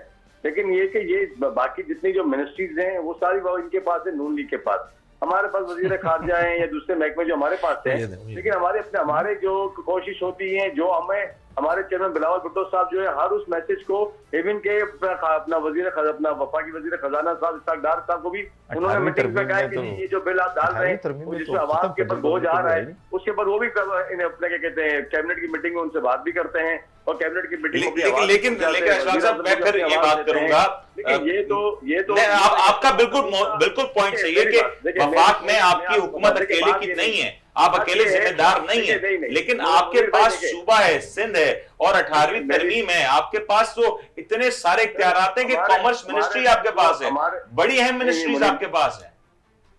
S8: लेकिन ये कि ये बाकी जितनी जो मिनिस्ट्रीज हैं वो सारी वो इनके पास है, नून लीग के पास। हमारे पास वजीर खारजा है या दूसरे महकमे जो हमारे पास है, लेकिन हमारे जो कोशिश होती है, जो हमें हमारे चेयरमैन बिलावल भुट्टो साहब जो है हर उस मैसेज को, इवन के अपना वफाकी वजीर खजाना साहब इस्हाक डार साहब को भी उन्होंने मीटिंग में कहा कि ये जो बिल आप डाल रहे हैं जिसमें आवाम के ऊपर बोझ आ रहा है, उसके ऊपर वो भी अपने क्या कहते हैं कैबिनेट की मीटिंग में उनसे बात भी करते हैं, और कैबिनेट की मीटिंग में
S1: लेकिन अशफाक साहब, मैं फिर ये बात करूंगा,
S8: ये तो
S1: आपका बिल्कुल पॉइंट सही है कि वफाक में आपकी हुकूमत अकेले की नहीं है, आप अकेले जिम्मेदार नहीं है, लेकिन आपके पास सूबा है, सिंध है, और 18वीं तरमीम है। आपके पास तो इतने सारे इख्तियारात हैं कि कॉमर्स मिनिस्ट्री आपके पास है, बड़ी अहम मिनिस्ट्रीज आपके पास है।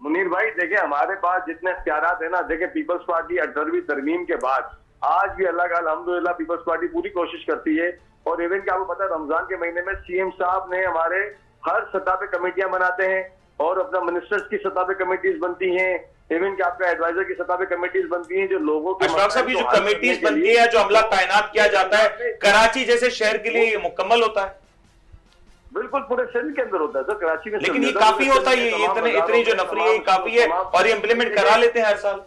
S8: मुनीर भाई देखिए, हमारे पास जितने इख्तियारात है ना, देखिए पीपल्स पार्टी 18वीं तरमीम के बाद आज भी अल्लाह का अल्हम्दुलिल्लाह पीपल्स पार्टी पूरी कोशिश करती है। और इवन क्या आपको पता है, रमजान के महीने में सीएम साहब ने हमारे हर सतह पे कमेटियां बनाते हैं, और अपना मिनिस्टर्स की सतह पे कमेटीज बनती हैं, इवन कि आपका एडवाइजर की सतह पे कमेटीज बनती हैं, जो लोगों के
S1: अशफाक साहब, जो कमेटीज बनती है, जो अमला तैनात किया जाता है, कराची जैसे शहर के लिए मुकम्मल होता है?
S8: बिल्कुल पूरे सिंध के अंदर होता है सर, कराची में।
S1: लेकिन ये काफी होता है, इतनी जो नफरी है काफी है, और ये इम्प्लीमेंट करा लेते हैं हर साल।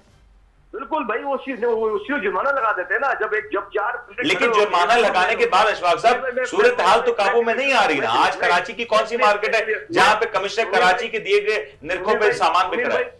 S8: बिल्कुल भाई, वो उसी जुर्माना लगा देते हैं ना, जब 4।
S1: लेकिन जुर्माना लगाने के बाद अशफाक साहब, सूरत हाल तो काबू में नहीं आ रही ना। आज कराची की कौन सी मार्केट है जहां पे कमिश्नर कराची के दिए गए निर्खों पे सामान बिक रहा है?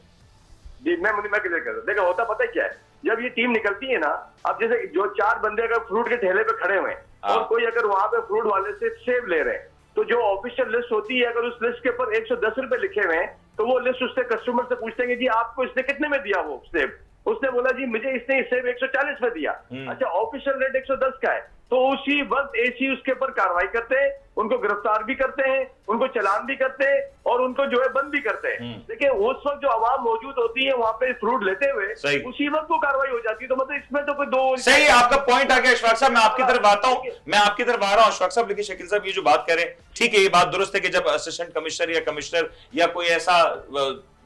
S8: जी मैं क्लियर कर रहा, देखो होता पता क्या है, जब ये टीम निकलती है ना, अब जैसे जो 4 बंदे अगर फ्रूट के ठेले पे खड़े हुए हैं और कोई अगर वहां पे फ्रूट वाले से सेब ले रहे हैं, तो जो ऑफिशियल लिस्ट होती है, अगर उस लिस्ट के ऊपर 110 रुपए लिखे हुए हैं, तो वो लिस्ट उससे कस्टमर से पूछते हैं कि जी आपको इसने कितने में दिया वो सेब? उसने बोला जी मुझे इसने सेब 140 में दिया। अच्छा, ऑफिशियल रेट 110 का है, तो उसी वक्त एसी उसके ऊपर कार्रवाई करते हैं, उनको गिरफ्तार भी करते हैं, उनको चालान भी करते हैं, और उनको जो है बंद भी करते हैं। देखिए उस वक्त जो आवाम मौजूद होती है वहां पे फ्रूट लेते हुए, उसी वक्त वो कार्रवाई हो जाती है। तो मतलब इसमें तो कोई दो
S1: सही, आपका पॉइंट आ गया अशफाक साहब। मैं आपकी तरफ आता हूं, अशफाक साहब। लेकिन शकील साहब, ये जो बात करें, ठीक है, ये बात दुरुस्त है कि जब असिस्टेंट कमिश्नर या कमिश्नर या कोई ऐसा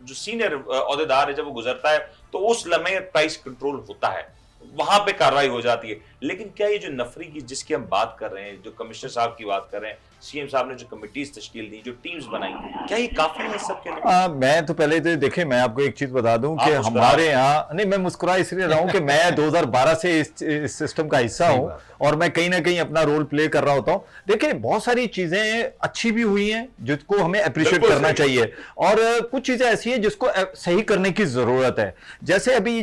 S1: जो सीनियर ओहदेदार है, जब वो गुजरता है, तो उस लम्हे प्राइस कंट्रोल होता है, वहां पे कार्रवाई हो जाती है। लेकिन क्या ये जो नफरी की जिसकी हम बात कर रहे हैं, जो कमिश्नर साहब की बात कर रहे हैं, सीएम साहब ने जो कमिटीज तश्कील दी, जो टीम्स बनाई, क्या ये काफी है इस सब के लिए?
S3: मैं तो पहले तो देखे, मैं आपको एक चीज बता दूं
S1: आप
S3: कि
S1: मुस्कुरा
S3: हमारे यहाँ नहीं, मैं मुस्कुरा इसलिए रहा हूं कि मैं 2012 से इस सिस्टम का हिस्सा हूं और मैं कहीं ना कहीं अपना रोल प्ले कर रहा होता हूं। देखिए बहुत सारी चीजें अच्छी भी हुई हैं जिसको हमें अप्रिशिएट
S1: बिल्कुल
S3: करना
S1: सही।
S3: चाहिए, और कुछ चीजें ऐसी हैं जिसको सही करने की जरूरत है। जैसे अभी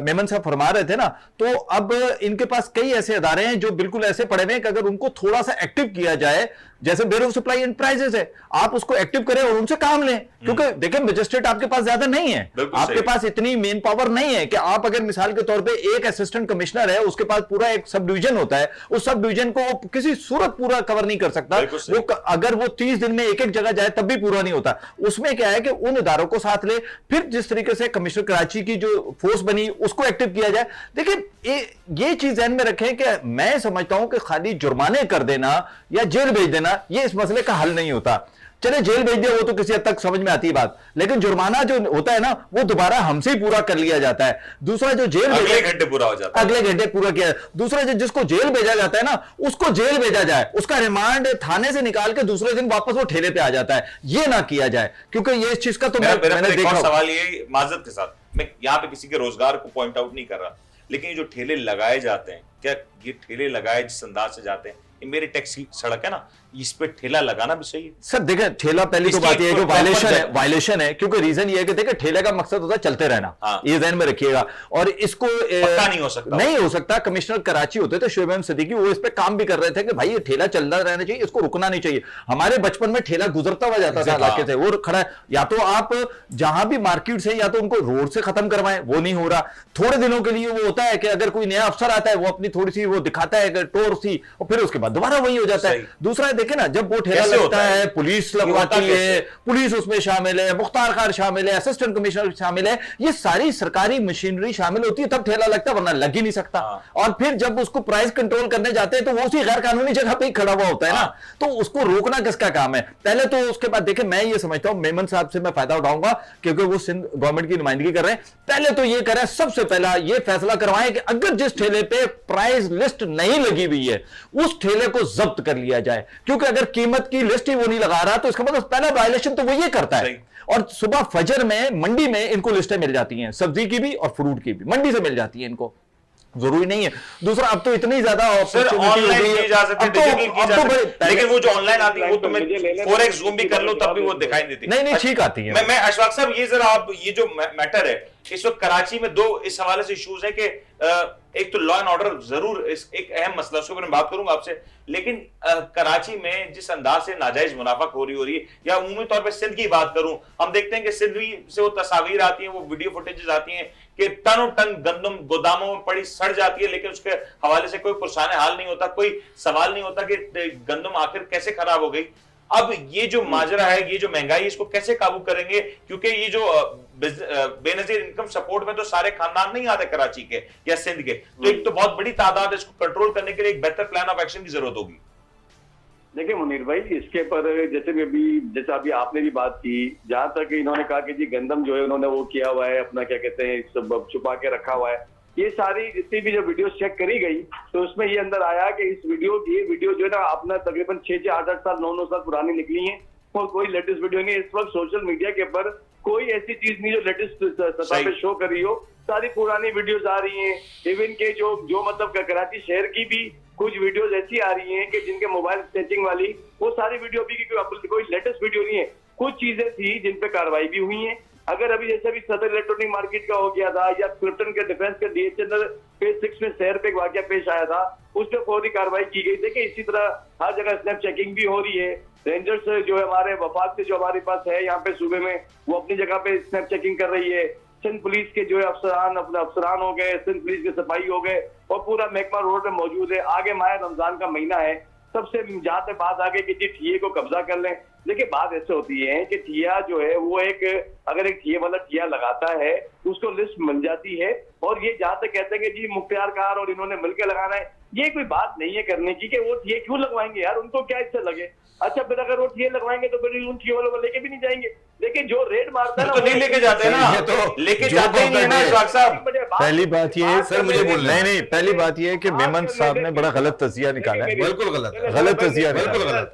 S3: मेमन साहब फरमा रहे थे ना, तो अब इनके पास कई ऐसे अदारे हैं जो बिल्कुल ऐसे पड़े हुए हैं कि अगर उनको थोड़ा सा एक्टिव किया जाए, जैसे bureau of supply and prices है, आप उसको एक्टिव करें और उनसे काम लें, क्योंकि देखिए मजिस्ट्रेट आपके पास ज्यादा नहीं है,
S1: बिल्कुल
S3: आपके
S1: सही।
S3: पास इतनी मेन पावर नहीं है कि आप अगर मिसाल के तौर पे एक असिस्टेंट कमिश्नर है, उसके पास पूरा एक सब डिवीजन होता है, उस सब डिवीजन को वो किसी सूरत पूरा कवर नहीं कर सकता।
S1: बिल्कुल सही।
S3: अगर वो 30 दिन में एक एक जगह जाए तब भी पूरा नहीं होता। उसमें क्या है कि उन इदारों को साथ ले, फिर जिस तरीके से कमिश्नर कराची की जो फोर्स बनी उसको एक्टिव किया जाए। देखिए ये चीज ध्यान में रखें कि मैं समझता हूं कि खाली जुर्माने कर देना या जेल भेज देना ये इस मसले का हल नहीं होता। चले जेल भेज दिया वो तो किसी हद तक समझ में आती है बात, लेकिन जुर्माना जो होता है ना वो दोबारा हमसे ही पूरा कर लिया जाता है। दूसरा जो जेल
S1: अगले घंटे पूरा हो जाता है,
S3: अगले घंटे पूरा किया। दूसरा जिसको जेल भेजा जाता है ना उसको जेल भेजा जाए, उसका रिमांड थाने से निकाल के दूसरे दिन वापस वो ठेले पे आ जाता है, ये ना किया जाए, क्योंकि ये इस चीज का तो
S1: मेरा
S3: मैंने
S1: एक और
S3: देखा।
S1: सवाल ये माजरत के साथ, मैं यहाँ पे किसी के रोजगार को पॉइंट आउट नहीं कर रहा, लेकिन ये जो ठेले लगाए जाते हैं, क्या ये ठेले लगाए जिस अंदाज से जाते हैं, ये मेरी टैक्स की सड़क है ना, इस पे ठेला लगाना भी सही है?
S3: सर देखें, ठेला पहली तो
S1: इसकी
S3: बात यह है कि
S1: proper
S3: वायलेशन है, क्योंकि रीजन ये है कि देखिए ठेले का मकसद होता है चलते रहना,
S1: हाँ।
S3: ये ध्यान में रखिएगा, और इसको
S1: पक्का नहीं हो सकता।
S3: नहीं हो सकता। कमिश्नर कराची होते थे शोएब अहमद सिद्दीकी, वो इस पे काम भी कर रहे थे कि भाई ये ठेला चलता रहना चाहिए, इसको रुकना नहीं चाहिए। हमारे बचपन में ठेला गुजरता हुआ जाता था इलाके से, वो खड़ा है, या तो आप जहां भी मार्केट से या तो उनको रोड से खत्म करवाएं, वो नहीं हो रहा। थोड़े दिनों के लिए वो होता है कि अगर कोई नया अफसर आता है वो अपनी थोड़ी सी वो दिखाता है टोर सी, और फिर उसके बाद दोबारा वही हो जाता है।
S1: सही।
S3: दूसरा देखे ना, जब वो ठेला
S1: कैसे
S3: लगता
S1: होता है?
S3: है, पुलिस
S1: होता
S3: लगवाती है,
S1: कैसे?
S3: पुलिस उसमें शामिल है, मुख्तार खान शामिल है, असिस्टेंट कमिश्नर शामिल है, ये सारी सरकारी मशीनरी शामिल होती है, तब ठेला लगता है, वरना लग ही नहीं सकता। और फिर जब उसको प्राइस कंट्रोल करने जाते हैं तो वो उसी गैर कानूनी जगह पे ही खड़ा हुआ होता है ना, तो उसको रोकना किसका काम है पहले तो। उसके बाद देखें, मैं ये समझता हूं मेमन साहब से मैं फायदा उठाऊंगा क्योंकि वो सिंध गवर्नमेंट की नुमाइंदगी कर रहे हैं। पहले तो ये करें, सबसे पहला ये फैसला करवाएं कि अगर जिस ठेले पे प्राइस लिस्ट नहीं लगी हुई है उस ठेले को जब्त कर लिया जाए, क्योंकि अगर कीमत की लिस्ट ही वो नहीं लगा रहा तो इसका मतलब पहला वायलेशन तो वो ये करता है। और सुबह फजर में मंडी में इनको लिस्टें मिल जाती हैं, सब्जी की भी और फ्रूट की भी मंडी से मिल जाती है इनको, जरूरी नहीं है। दूसरा अब तो इतनी ज्यादा
S1: सर ऑनलाइन की जा सकती है, डिजिटल की जा सकती है, लेकिन वो जो ऑनलाइन आती है वो तो मैं 4x जूम भी कर लूं तब भी वो दिखाई नहीं देती।
S3: नहीं ठीक आती है।
S1: मैं अशफाक साहब, ये जरा आप ये जो मैटर है इस वक्त कराची में दो इस हवाले से इश्यूज है कि एक तो लॉ एंड ऑर्डर जरूर एक अहम मसला, उसके ऊपर मैं बात करूंगा आपसे, लेकिन कराची में जिस अंदाज से नाजायज मुनाफाखोरी हो रही है, या उमूमी तौर पे सिंध की बात करूं, हम देखते हैं कि सिंध से वो तस्वीर आती हैं, वो वीडियो फुटेजेस आती हैं कि टनों टन गंदम गोदामों में पड़ी सड़ जाती है, लेकिन उसके हवाले से कोई पुरसाने हाल नहीं होता, कोई सवाल नहीं होता कि गंदम आखिर कैसे खराब हो गई। अब ये जो माजरा है, ये जो महंगाई, इसको कैसे काबू करेंगे? क्योंकि ये जो बेनजीर इनकम सपोर्ट में तो सारे खानदान नहीं आते कराची के या सिंध के, तो एक तो बहुत बड़ी तादाद है, इसको कंट्रोल करने के लिए एक बेहतर प्लान ऑफ एक्शन की जरूरत होगी।
S8: देखिए मुनीर भाई, इसके पर जैसे अभी आपने भी बात की, जहां तक इन्होंने कहा कि जी गंदम जो है उन्होंने वो किया हुआ है, अपना क्या कहते हैं सब छुपा के रखा हुआ है, ये सारी जितनी भी जो वीडियो चेक करी गई तो उसमें ये अंदर आया कि ये वीडियो जो है ना अपना तकरीबन 6 8 साल 9 साल पुरानी निकली है, और कोई लेटेस्ट वीडियो नहीं। इस वक्त सोशल मीडिया के ऊपर कोई ऐसी चीज नहीं जो लेटेस्ट सतह पे शो कर रही हो, सारी पुरानी वीडियोस आ रही हैं। इवन के जो मतलब कराची शहर की भी कुछ वीडियोस ऐसी आ रही हैं कि जिनके मोबाइल स्नैचिंग वाली, वो सारी वीडियो भी कोई लेटेस्ट वीडियो नहीं है। कुछ चीजें थी जिन पे कार्रवाई भी हुई है। अगर अभी जैसे भी सदर इलेक्ट्रॉनिक मार्केट का हो गया था, या क्लिफ्टन के डिफेंस के DHNL फेज 6 में शहर पे एक वाकया पेश आया था, उस पर फौरी कार्रवाई की गई। देखिए इसी तरह हर जगह स्नैप चेकिंग भी हो रही है। रेंजर्स जो है हमारे वफाक से जो हमारे पास है यहाँ पे सूबे में, वो अपनी जगह पे स्नैप चेकिंग कर रही है। सिंध पुलिस के जो है अफसरान हो गए, सिंध पुलिस के सिपाही हो गए, और पूरा महकमा रोड में मौजूद है। आगे माह रमजान का महीना है, सबसे जहां तक बात आ गई कि जी ठिये को कब्जा कर लें, देखिए बात ऐसे होती है कि ठिया जो है वो एक, अगर एक ठिए वाला ठिया लगाता है उसको लिस्ट मिल जाती है, और ये जहां तक कहते हैं कि जी मुख्तियार खान और इन्होंने मिलकर लगाना है, ये कोई बात नहीं है करने की कि वो ठिए क्यों लगवाएंगे यार, उनको क्या इससे लगे। अच्छा फिर अगर वो ठिए लगवाएंगे तो फिर उन ठिए वालों को लेके भी नहीं जाएंगे, लेकिन जो रेट मारता है ना
S1: तो नहीं लेके जाते ना,
S5: ये तो
S1: लेके
S5: जो
S1: जाते ही नहीं है ना इशफाक साहब।
S3: पहली बात ये
S5: सर मुझे बोलना है।
S3: नहीं, पहली बात ये है कि मेमन साहब ने बड़ा गलत तजिया निकाला है।
S5: बिल्कुल गलत है,
S3: गलत तजिया
S5: बिल्कुल
S3: निकाला।
S5: गलत।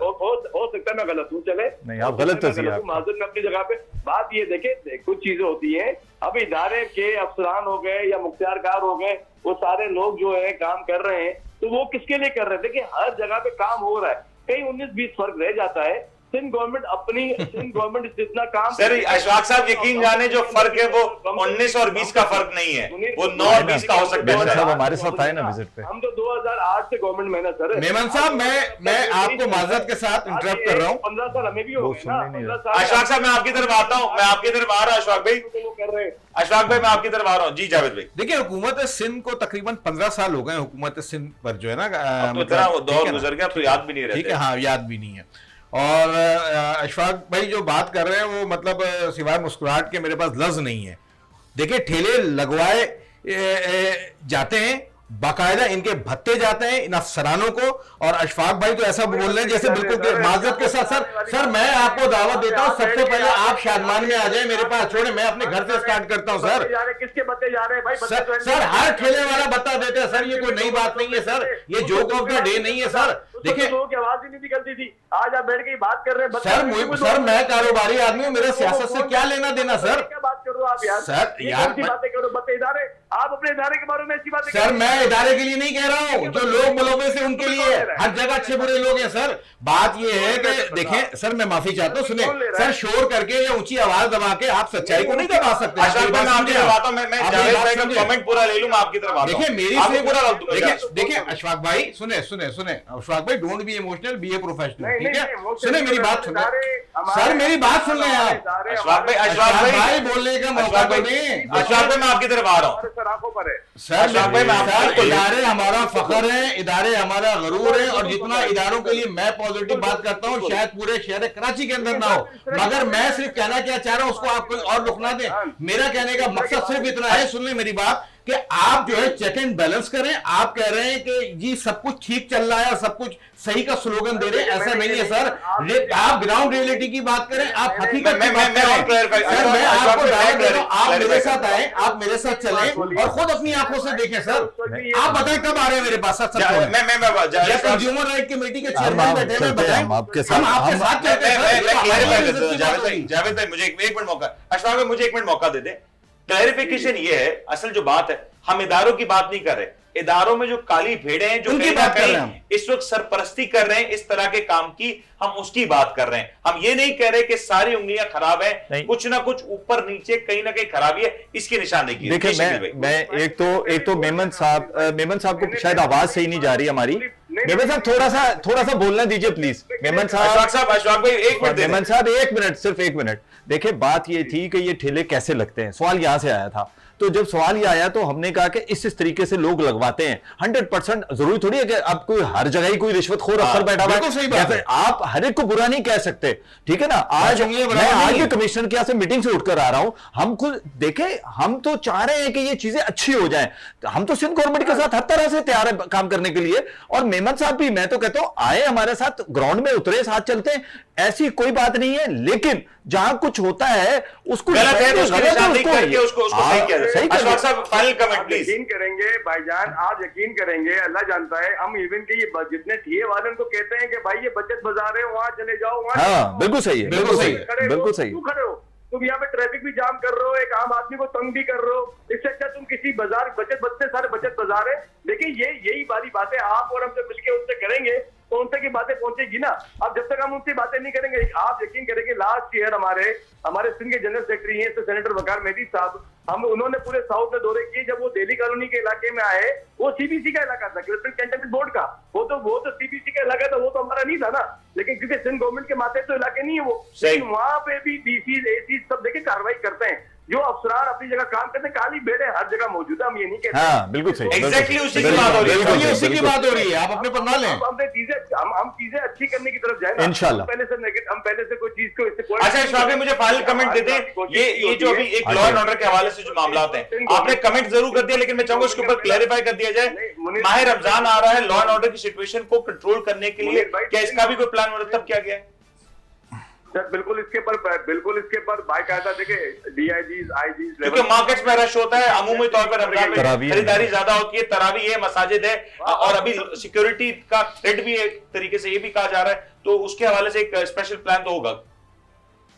S8: हो सकता है मैं गलत हूँ, चले
S3: नहीं, आप गलत तजिया आपका।
S8: माजूर में अपनी जगह पे बात ये देखे, कुछ चीजें होती हैं, अब इदारे के अफसरान हो गए या मुख्तियारकार हो गए, वो सारे लोग जो है काम कर रहे हैं, तो वो किसके लिए कर रहे हैं? देखिए हर जगह पे काम हो रहा है, कहीं 19-20 फर्क रह जाता है। सिंध गवर्नमेंट जितना काम
S1: सर अशफाक साहब यकीन जाने जो फर्क है वो 19 और 20 का फर्क नहीं है, वो 9 और 20 का हो सकता
S3: मेमन
S1: है।
S3: साहब हमारे साथ आए ना विजिट पे।
S8: हम तो 2008 से गवर्नमेंट में ना सर।
S5: मेमन साहब मैं आपको माजरत के साथ इंटरप्ट कर रहा हूँ।
S8: 15 साल हमें भी हो
S3: वो
S8: गए
S3: सुन
S8: ना,
S3: ही नहीं
S8: 15 साल
S1: अशफाक साहब मैं आपकी तरफ आता हूँ, मैं आपकी तरफ आ रहा हूँ अशफाक भाई,
S8: वो कर रहे हैं।
S1: अशफाक भाई मैं आपकी तरफ आ रहा हूँ। जी जावेद भाई।
S5: देखिए हुकूमत सिंध को तकरीबन 15 साल हो गए हुकूमत सिंध पर जो है ना,
S1: तो इतना वो
S5: ठीक
S1: दौर
S5: है ना?
S1: गुजर गया अब तो याद भी नहीं
S5: ठीक है,
S1: रहते।
S5: हाँ याद भी नहीं है। और अशफाक भाई जो बात कर रहे हैं वो मतलब सिवाय मुस्कुराहट के मेरे पास लफ्ज नहीं है। देखिए ठेले लगवाए जाते हैं, बाकायदा इनके भत्ते जाते हैं इन अफसरानों को, और अशफाक भाई तो ऐसा बोल रहे हैं जैसे बिल्कुल माजरत के साथ। सर मैं आपको दावत देता हूं, सबसे पहले आप शादमान में आ जाए मेरे पास, छोड़े मैं अपने घर से स्टार्ट करता हूं सर।
S8: किसके बत्ते जा रहे हैं भाई?
S5: सर हर ठेले वाला बत्ता देते हैं सर, ये कोई नई बात नहीं है सर, ये जोक ऑफ द डे नहीं है सर। देखिए
S8: लोगों की आवाज ही नहीं निकलती थी, आज आप बैठ के बात कर रहे हैं।
S5: सर मैं कारोबारी आदमी हूं, मेरा सियासत से क्या लेना देना सर?
S8: क्या बात कर रहे हो आप यार?
S5: सर, यार,
S8: कौन सी बातें करो, बत्ते इदारे, आप अपने इदारे के बारे में ऐसी बातें
S5: सर मैं इदारे के लिए नहीं कह रहा हूं, जो लोग मुलव्वस हैं उनके लिए, हर जगह अच्छे बुरे लोग हैं सर। बात ये है कि देखें सर, मैं माफी चाहता हूं, सुने सर, शोर करके या ऊंची आवाज दबा के आप सच्चाई को नहीं दबा सकते।
S1: अशफाक भाई मैं आपकी तरफ आता हूँ, मैं जावेद भाई का कमेंट पूरा ले लूं, मैं आपकी तरफ आता हूं।
S5: देखिए मेरी
S1: आपको पूरा रख दूं।
S5: देखिए अशफाक भाई सुने अशफाक भाई, don't be emotional, be a professional,
S8: नहीं,
S5: ठीक है?
S8: नहीं,
S5: सुने मेरी बात सुने
S8: हमारे-
S5: सर, मेरी बात सुन लें आप।
S1: अशफाक भाई
S5: बोलने का मौका
S1: अशफाक
S5: तो
S1: भाई
S5: दें।
S1: अशफाक भाई मैं आपकी तरफ आ रहा हूँ।
S8: सर आंखों पर है।
S5: सर
S1: अशफाक भाई, मैं आपको
S5: सर इदारे हमारा फख्र है, इदारे हमारा गरूर है, और जितना इदारों के लिए मैं पॉजिटिव बात करता हूँ शायद पूरे शहर कराची के अंदर ना हो, मगर मैं सिर्फ कहना क्या चाह रहा हूँ उसको आप कोई और रुख ना दें। मेरा कहने का मकसद सिर्फ इतना है, सुन लें मेरी बात, कि आप जो है चेक एंड बैलेंस करें। आप कह रहे हैं कि जी सब कुछ ठीक चल रहा है और सब कुछ सही का स्लोगन दे रहे हैं, ऐसा नहीं है सर। आप ग्राउंड रियलिटी की बात करें, आप हकीकत की बात करें। सर मैं आपको दावत दे रहा हूं, आप मेरे साथ आए, आप मेरे साथ चलें और खुद अपनी आंखों से देखें। सर आप बताएं कब आ रहे हैं मेरे पास? सच कंज्यूमर राइट कमेटी के चेयरमैन बैठे हैं, बताएं।
S3: हम आपके
S5: हम आपके साथ चलते हैं।
S1: जावेद भाई मुझे 1 मिनट मौका, अशफाक भाई मुझे 1 मिनट मौका दे दे। क्लैरिफिकेशन ये है, असल जो बात है, हम इदारों की बात नहीं कर रहे, इदारों में जो काली भेड़े हैं जो
S5: उनकी
S1: कहीं ना
S5: बात कर रहे हैं
S1: कहीं इस वक्त सरपरस्ती कर रहे हैं इस तरह के काम की, हम उसकी बात कर रहे हैं। हम ये नहीं कह रहे कि सारी उंगलियां खराब
S3: नहीं।
S1: हैं, कुछ ना कुछ ऊपर नीचे कहीं ना कहीं खराबी है, इसकी निशानदेही कीजिए।
S3: देखिए मैं एक तो मेमन साहब को शायद आवाज सही नहीं जा रही हमारी। मेमन साहब थोड़ा सा बोलना दीजिए प्लीज। मेमन
S1: अशफाक भाई 1 मिनट
S3: मेमन साहब 1 मिनट, सिर्फ 1 मिनट। देखिए बात ये थी कि ये ठेले कैसे लगते हैं, सवाल यहां से आया था। तो जब सवाल ये आया तो हमने कहा कि इस तरीके से लोग लगवाते हैं। 100% जरूरी थोड़ी है कि अब कोई हर जगह ही कोई रिश्वतखोर अफसर बैठा हुआ है।
S5: सही बात है।
S3: आप हर एक को बुरा नहीं कह सकते, ठीक है ना। आज मैं आज भी कमिश्नर के यहाँ से मीटिंग से उठकर आ रहा हूं। हम खुद देखें, हम तो चाह रहे हैं कि ये चीजें अच्छी हो जाएं। हम तो सिंध गवर्नमेंट के साथ हर तरह से तैयार है काम करने के लिए। और मेमन साहब भी, मैं तो कहता हूं आए हमारे साथ, ग्राउंड में उतरे, साथ चलते हैं, ऐसी कोई बात नहीं है। लेकिन जहां कुछ होता है उसको
S1: गलत है तो उसकी निशानदेही करके उसको सही किया जाए।
S3: सही
S1: अशफाक साहब फाइनल कमेंट प्लीज।
S8: यकीन करेंगे भाईजान, आप यकीन करेंगे, अल्लाह जानता है, हम इवन के ये जितने ठिए वाले उनको कहते हैं कि भाई ये बचत बाजार है, वहां चले जाओ, वहां
S3: हाँ बिल्कुल सही है, बिल्कुल सही है, बिल्कुल सही
S8: क्यों
S3: है।
S8: खड़े हो तुम? यहाँ पे ट्रैफिक भी जाम कर रहे हो, एक आम आदमी को तंग भी कर रहे हो। इससे अच्छा तुम किसी बाजार बचत सारे बचत बाजार है। देखिए यही वाली बातें आप और हम जब मिलकर उनसे करेंगे तो उनसे की बातें पहुंचेगी ना। अब जब तक हम उनसे बातें नहीं करेंगे, आप यकीन करेंगे लास्ट ईयर हमारे सिंध के जनरल सेक्रेटरी हैं तो सेनेटर वकार मेहदी साहब, उन्होंने पूरे साउथ में दौरे किए। जब वो दिल्ली कॉलोनी के इलाके में आए, वो सीबीसी का इलाका था, कैंटनमेंट बोर्ड का, वो तो सीबीसी का इलाका था, वो तो हमारा नहीं था ना। लेकिन क्योंकि सिंध गवर्नमेंट के माथे तो इलाके नहीं है वो, लेकिन वहां पे भी डीसी एसी सब देखे कार्रवाई करते हैं। जो अफसरान अपनी जगह काम करते हैं, काली भेड़े हर जगह मौजूद है, हम ये नहीं कहते।
S3: हाँ, बिल्कुल सही।
S1: एग्जैक्टली उसी की बात हो रही है,
S5: बिल्कुल उसी की बात हो रही है, आप अपने पर ना लें।
S8: हम चीजें अच्छी करने की तरफ जाए ना,
S3: इंशाल्लाह।
S8: हम पहले से कोई चीज को इससे कोई।
S1: अच्छा इशफाक भाई, मुझे फाइनल कमेंट देते हैं, ये जो अभी एक लॉ एंड ऑर्डर के हवाले से जो मामला हैं, आपने कमेंट जरूर कर दिया, लेकिन मैं चाहूंगा उसके ऊपर क्लैरिफाई कर दिया जाए। माह रमजान आ रहा है, लॉ एंड ऑर्डर की सिचुएशन को कंट्रोल करने के लिए क्या इसका भी कोई प्लान मुरतब किया गया है?
S8: सर बिल्कुल इसके पर बाकायदा देखिए डीआईजीज आईजीज,
S1: क्योंकि मार्केट्स में रश होता है, अमूमी तौर पर रमजान में
S3: तरावीह
S1: खरीदारी ज्यादा होती है, तरावी है, मसाजिद है, और अभी सिक्योरिटी का थ्रेट भी एक तरीके से ये भी कहा जा रहा है, तो उसके हवाले से एक स्पेशल प्लान तो होगा।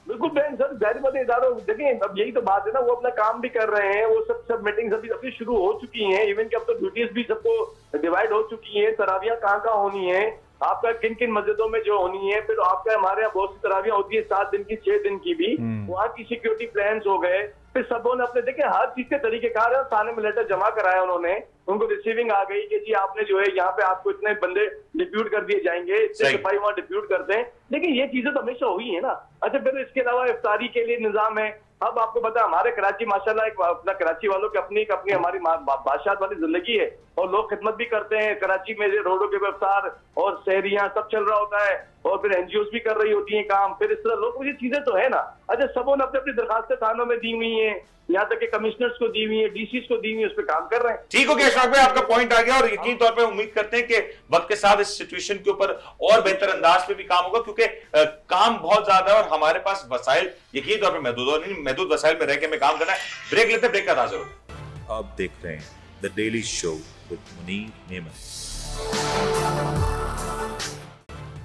S8: बिल्कुल बहन सर, जाहिर इदारों देखिए, अब यही तो बात है ना, वो अपना काम भी कर रहे हैं, वो सब मीटिंग्स अभी शुरू हो चुकी हैं, इवन कि अब तो ड्यूटीज भी सबको डिवाइड हो चुकी हैं, तरावियां कहाँ होनी है, आपका किन किन मस्जिदों में जो होनी है, फिर आपका हमारे यहाँ बहुत सी तरावियां होती है 7 दिन की 6 दिन की भी, वहाँ की सिक्योरिटी प्लान्स हो गए, फिर सबों ने अपने देखे हर चीज के तरीकेकार है, थाने में लेटर जमा कराया उन्होंने, उनको रिसीविंग आ गई कि जी आपने जो है यहाँ पे आपको इतने बंदे डिप्यूट कर दिए जाएंगे, इतने सिपाही वहाँ डिप्यूट करते हैं, लेकिन ये चीजें तो हमेशा हुई है ना। अच्छा फिर इसके अलावा इफ्तारी के लिए निजाम है, अब आपको पता हमारे कराची माशाल्लाह एक अपना कराची वालों की अपनी हमारी बादशाह वाली जिंदगी है, और लोग खिदमत भी करते हैं कराची में, रोडों के इफ्तार और शहरियां सब चल रहा होता है, और फिर एनजीओ भी कर रही होती हैं काम, फिर इस तरह लोग, ये चीजें तो है ना। अच्छा सबों ने अपनी अपनी दरखास्तें थानों में दी हुई है, यहाँ तक कि कमिश्नर्स को दी हुई है, डीसीज को दी हुई है, उस पर काम कर रहे हैं।
S1: ठीक हो गया इशफाक भाई, आपका पॉइंट आ गया, और यकीन तौर पे उम्मीद करते हैं कि वक्त के साथ इस सिचुएशन के ऊपर और बेहतर अंदाज पे भी काम होगा, क्योंकि काम बहुत ज्यादा है और हमारे पास वसाइल यकीन तौर पे महदूद वसाइल में रह के हमें काम करना है। ब्रेक लेते हैं, ब्रेक का हाजिर होगा।
S6: आप देख रहे हैं the daily show with Munir Memon.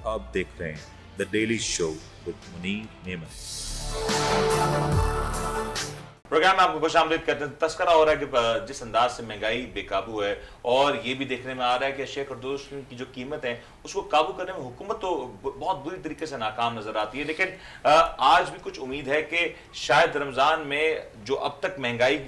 S6: आप देख रहे हैं the daily show with Munir Memon.
S1: Programme में आपको खुशामदीद करते हैं। तस्करा हो रहा है कि जिस अंदाज से महंगाई बेकाबू है, और ये भी देखने में आ रहा है कि अशिया खरदोश की जो कीमत है उसको काबू करने में हुकूमत तो बहुत बुरी तरीके से नाकाम नजर आती है, लेकिन आज भी कुछ उम्मीद है कि शायद रमजान में जो अब तक महंगाई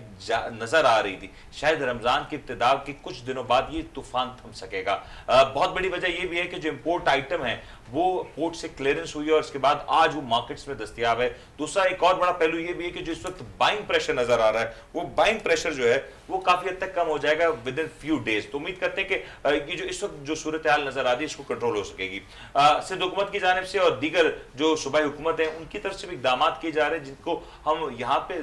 S1: नजर आ रही थी, शायद रमजान की इब्तिदा के कुछ दिनों बाद ये तूफान थम सकेगा। बहुत बड़ी वजह ये भी है कि जो इम्पोर्ट आइटम है वो पोर्ट से क्लियरेंस हुई है और उसके बाद आज वो मार्केट्स में दस्तयाब है। दूसरा एक और बड़ा पहलू ये भी है कि जो इस वक्त बाइंग प्रेशर नजर आ रहा है, वो बाइंग प्रेशर जो है वो काफी हद तक कम हो जाएगा विद इन फ्यू डेज। तो उम्मीद करते हैं कि ये जो इस वक्त जो सूरत हाल नजर आ रही है इसको कंट्रोल हो सकेगी। सिंध हुकूमत की जानिब से और दीगर जो सूबाई हुकूमत है उनकी तरफ से भी इकदाम किए जा रहे हैं, जिनको हम यहाँ पे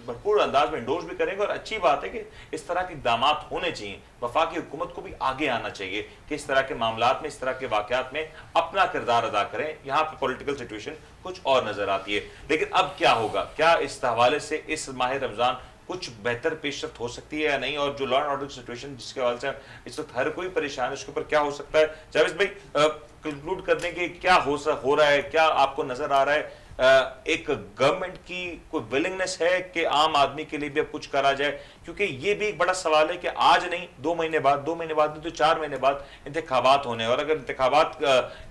S1: भरपूर अंदाज में इंडोर्स भी करेंगे। और अच्छी बात है कि इस तरह के इकदाम होने चाहिए, वफाकी हुकूमत को भी आगे आना चाहिए कि इस तरह के मामलात में, इस तरह के वाकयात में अपना किरदार अदा करें। यहाँ पे पॉलिटिकल सिचुएशन कुछ और नजर आती है, लेकिन अब क्या होगा, क्या इस हवाले से इस माह रमजान कुछ बेहतर पेशरफ्त हो सकती है या नहीं, और जो लॉ एंड ऑर्डर की सिचुएशन जिसके हवाले से इस वक्त हर कोई परेशान है उसके ऊपर क्या हो सकता है। जावेद भाई कंक्लूड करने के क्या हो रहा है, क्या आपको नजर आ रहा है एक गवर्नमेंट की कोई विलिंगनेस है कि आम आदमी के लिए भी अब कुछ करा जाए? क्योंकि ये भी एक बड़ा सवाल है कि आज नहीं 2 महीने बाद, 2 महीने बाद नहीं तो 4 महीने बाद इंतखाबात होने, और अगर इंतखाबात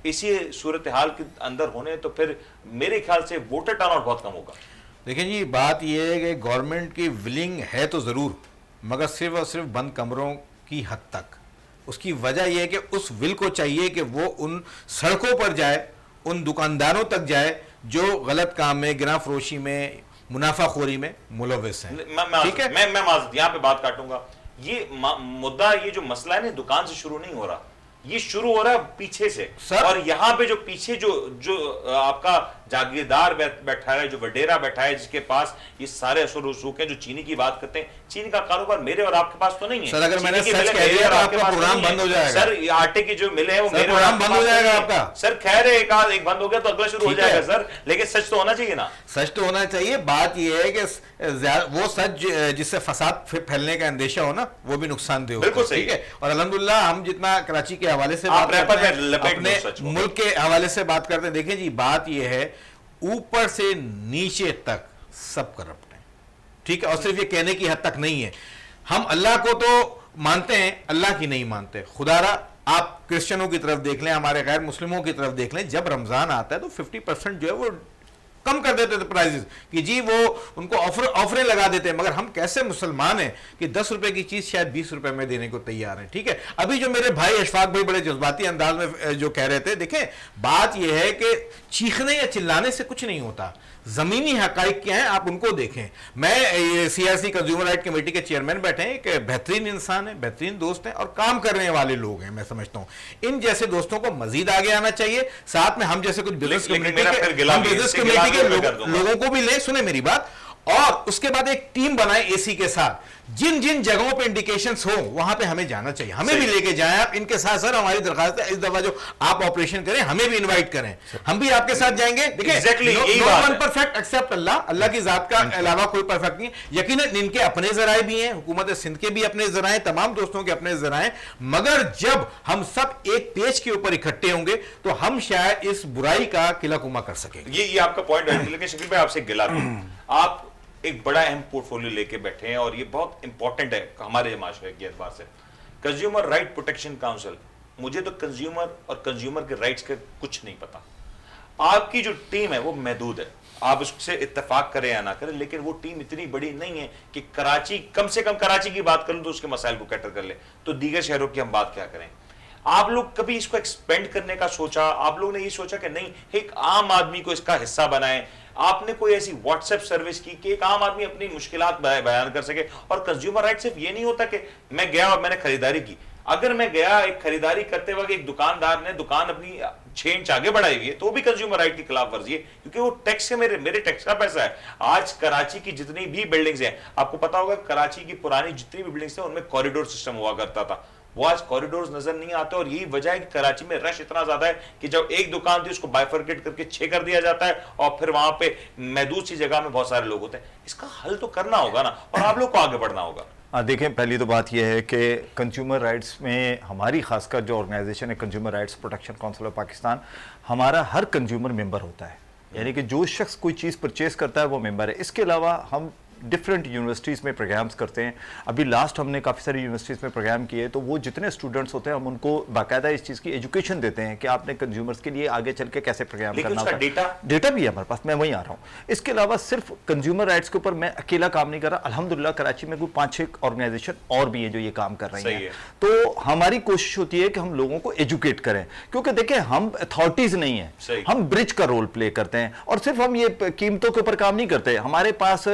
S1: इसी सूरत हाल के अंदर होने तो फिर मेरे ख्याल से वोटर टर्नआउट बहुत कम होगा।
S5: देखिए जी, बात यह है कि गवर्नमेंट की विलिंग है तो ज़रूर, मगर सिर्फ और सिर्फ बंद कमरों की हद तक। उसकी वजह यह है कि उस विल को चाहिए कि वो उन सड़कों पर जाए, उन दुकानदारों तक जाए जो गलत काम में, गिरा फरोशी में, मुनाफाखोरी में मुलविस हैं।
S1: ठीक है, मैं यहाँ पे बात काटूंगा। ये मुद्दा, ये जो मसला है ना, दुकान से शुरू नहीं हो रहा, ये शुरू हो रहा है पीछे से। और यहाँ पे जो पीछे जो आपका जागीरदार बैठा है, जो वडेरा बैठा है, जिसके पास ये सारे असर रसूख हैं, जो चीनी की बात करते हैं, चीनी का कारोबार मेरे और आपके पास तो नहीं है
S5: सर। अगर मैंने सच कह दिया तो आपका प्रोग्राम बंद हो जाएगा
S1: सर। आटे की जो मिले हैं वो मेरे
S5: प्रोग्राम बंद हो जाएगा आपका
S1: सर। खैर एक बंद हो गया तो अगला शुरू हो जाएगा सर, लेकिन सच तो होना चाहिए ना।
S5: सच तो होना चाहिए। बात यह है कि वो सच जिससे फसाद फैलने का अंदेशा हो ना, वो भी नुकसानदेह होता है।
S1: बिल्कुल सही
S5: है। और अल्हम्दुलिल्लाह हम जितना कराची के हवाले से बात करते हैं, अपने मुल्क के हवाले से बात करते हैं, देखें जी बात यह है ऊपर से नीचे तक सब करप्ट है, ठीक है। और सिर्फ ये कहने की हद तक नहीं है। हम अल्लाह को तो मानते हैं, अल्लाह की नहीं मानते। खुदारा आप क्रिश्चियनों की तरफ देख लें, हमारे गैर मुस्लिमों की तरफ देख लें, जब रमजान आता है तो 50% जो है वो कम कर देते थे प्राइजेस कि जी वो उनको ऑफरें लगा देते हैं, मगर हम कैसे मुसलमान हैं कि 10 रुपए की चीज शायद 20 रुपए में देने को तैयार हैं। ठीक है, अभी जो मेरे भाई अशफाक भाई बड़े जज्बाती अंदाज में जो कह रहे थे, देखें बात यह है कि चीखने या चिल्लाने से कुछ नहीं होता, जमीनी हकाइक क्या है आप उनको देखें। मैं सीआरसी कंज्यूमर राइट कमेटी के चेयरमैन बैठे हैं, एक बेहतरीन इंसान है, बेहतरीन दोस्त हैं और काम करने वाले लोग हैं। मैं समझता हूं इन जैसे दोस्तों को मजीद आगे आना चाहिए, साथ में हम जैसे कुछ बिजनेस कम्युनिटी के लोगों को भी ले, सुने मेरी बात, और उसके बाद एक टीम बनाए एसी के साथ, जिन जिन जगहों पे इंडिकेशंस हो वहां पे हमें जाना चाहिए, हमें भी लेके जाएं आप इनके साथ। सर हमारी दरखास्त है इस दफा जो आप ऑपरेशन करें हमें भी इनवाइट करें, हम भी आपके साथ जाएंगे। देखिए नो वन परफेक्ट एक्सेप्ट अल्लाह, अल्लाह की जात का अलावा कोई परफेक्ट नहीं। यकीनन इनके अपने जराए भी हैं, हुकूमत सिंध के भी अपने जराए, तमाम दोस्तों के अपने जराए, मगर जब हम सब एक पेज के ऊपर इकट्ठे होंगे तो हम शायद इस बुराई का किलाकुमा कर सकेंगे।
S1: ये आपका पॉइंट है, लेकिन शकील भाई आपसे गिला आप एक बड़ा अहम पोर्टफोलियो लेके बैठे हैं और ये बहुत इंपॉर्टेंट है हमारे माशरे के एतबार से। कंज्यूमर राइट प्रोटेक्शन काउंसिल, मुझे तो कंज्यूमर और कंज्यूमर के राइट्स का कुछ नहीं पता। आपकी जो टीम है वो महदूद है, आप उससे इत्तेफाक करें या ना करें, लेकिन वो टीम इतनी बड़ी नहीं है कि कराची, कम से कम कराची की बात करूं तो उसके मसाइल को कैटर कर ले, तो दीगर शहरों की हम बात क्या करें। आप लोग कभी इसको एक्सपेंड करने का सोचा? आप लोगों ने ये सोचा कि नहीं एक आम आदमी को इसका हिस्सा बनाएं? आपने कोई ऐसी व्हाट्सएप सर्विस की कि एक आम आदमी अपनी मुश्किलात बयान कर सके? और कंज्यूमर राइट सिर्फ ये नहीं होता कि मैं गया और मैंने खरीदारी की। अगर मैं गया एक खरीदारी करते वक्त एक दुकानदार ने दुकान अपनी 6 इंच आगे बढ़ाई हुई है तो भी कंज्यूमर राइट की खिलाफ वर्जी है, क्योंकि वो टैक्स से मेरे टैक्स का पैसा है। आज कराची की जितनी भी बिल्डिंग्स हैं, आपको पता होगा कराची की पुरानी जितनी भी बिल्डिंग्स थे उनमें कॉरिडोर सिस्टम हुआ करता था, वो आज कॉरिडोर्स नजर नहीं आते। और यही वजह है कि कराची में रश इतना ज्यादा है कि जब एक दुकान थी उसको बाइफरकेट करके 6 कर दिया जाता है और फिर वहां पे महदूद सी जगह में बहुत सारे लोग होते हैं। इसका हल तो करना होगा ना, और आप लोग को आगे बढ़ना होगा।
S3: देखें, पहली तो बात यह है कि कंज्यूमर राइट्स में हमारी खासकर जो ऑर्गेनाइजेशन है consumer rights protection council of Pakistan, हमारा हर कंज्यूमर मेंबर होता है, यानी कि जो शख्स कोई चीज़ परचेज करता है वो मेंबर है। इसके अलावा हम डिफरेंट यूनिवर्सिटीज़ में प्रोग्राम्स करते हैं। अभी लास्ट हमने काफ़ी सारी यूनिवर्सिटीज़ में प्रोग्राम किए, तो वो जितने स्टूडेंट्स होते हैं हम उनको बाकायदा इस चीज़ की एजुकेशन देते हैं कि आपने कंज्यूमर्स के लिए आगे चल के कैसे प्रोग्राम करना होता है। डेटा भी है हमारे पास, मैं वहीं आ रहा हूँ। इसके अलावा सिर्फ कंज्यूमर राइट्स के ऊपर मैं अकेला काम नहीं कर रहा, अल्हम्दुलिल्लाह कराची में कोई 5-6 ऑर्गेनाइजेशन और भी हैं जो ये काम कर रही हैं। तो हमारी कोशिश होती है कि हम लोगों को एजुकेट करें, क्योंकि देखें हम अथॉरिटीज़ नहीं हैं, हम ब्रिज का रोल प्ले करते हैं। और सिर्फ हम ये कीमतों के ऊपर काम नहीं करते, हमारे पास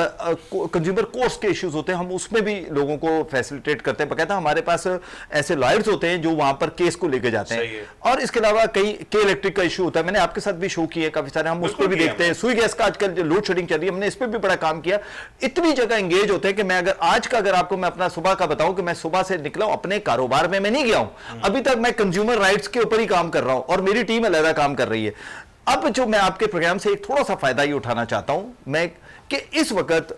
S3: कंज्यूमर कोर्ट्स के इश्यूज होते हैं, हम उसमें भी लोगों को फैसिलिटेट करते हैं। बकायदा हमारे पास ऐसे लॉयर्स होते हैं जो वहां पर केस को लेके जाते हैं। और इसके अलावा कई के इलेक्ट्रिक का इशू होता है, मैंने आपके साथ भी शो किए काफी सारे, हम उस पर भी देखते हैं। सुई गैस का आजकल जो लोड शेडिंग चल रही है, हमने इस पर भी बड़ा काम किया। इतनी जगह एंगेज होते हैं कि मैं अगर आपको मैं अपना सुबह का बताऊं कि मैं सुबह से निकला हूं, अपने कारोबार में मैं नहीं गया हूं, अभी तक मैं कंज्यूमर राइट्स के ऊपर ही काम कर रहा हूं और मेरी टीम अलग काम कर रही है। अब जो मैं आपके प्रोग्राम से एक थोड़ा सा फायदा ही उठाना चाहता हूं मैं, कि इस वक्त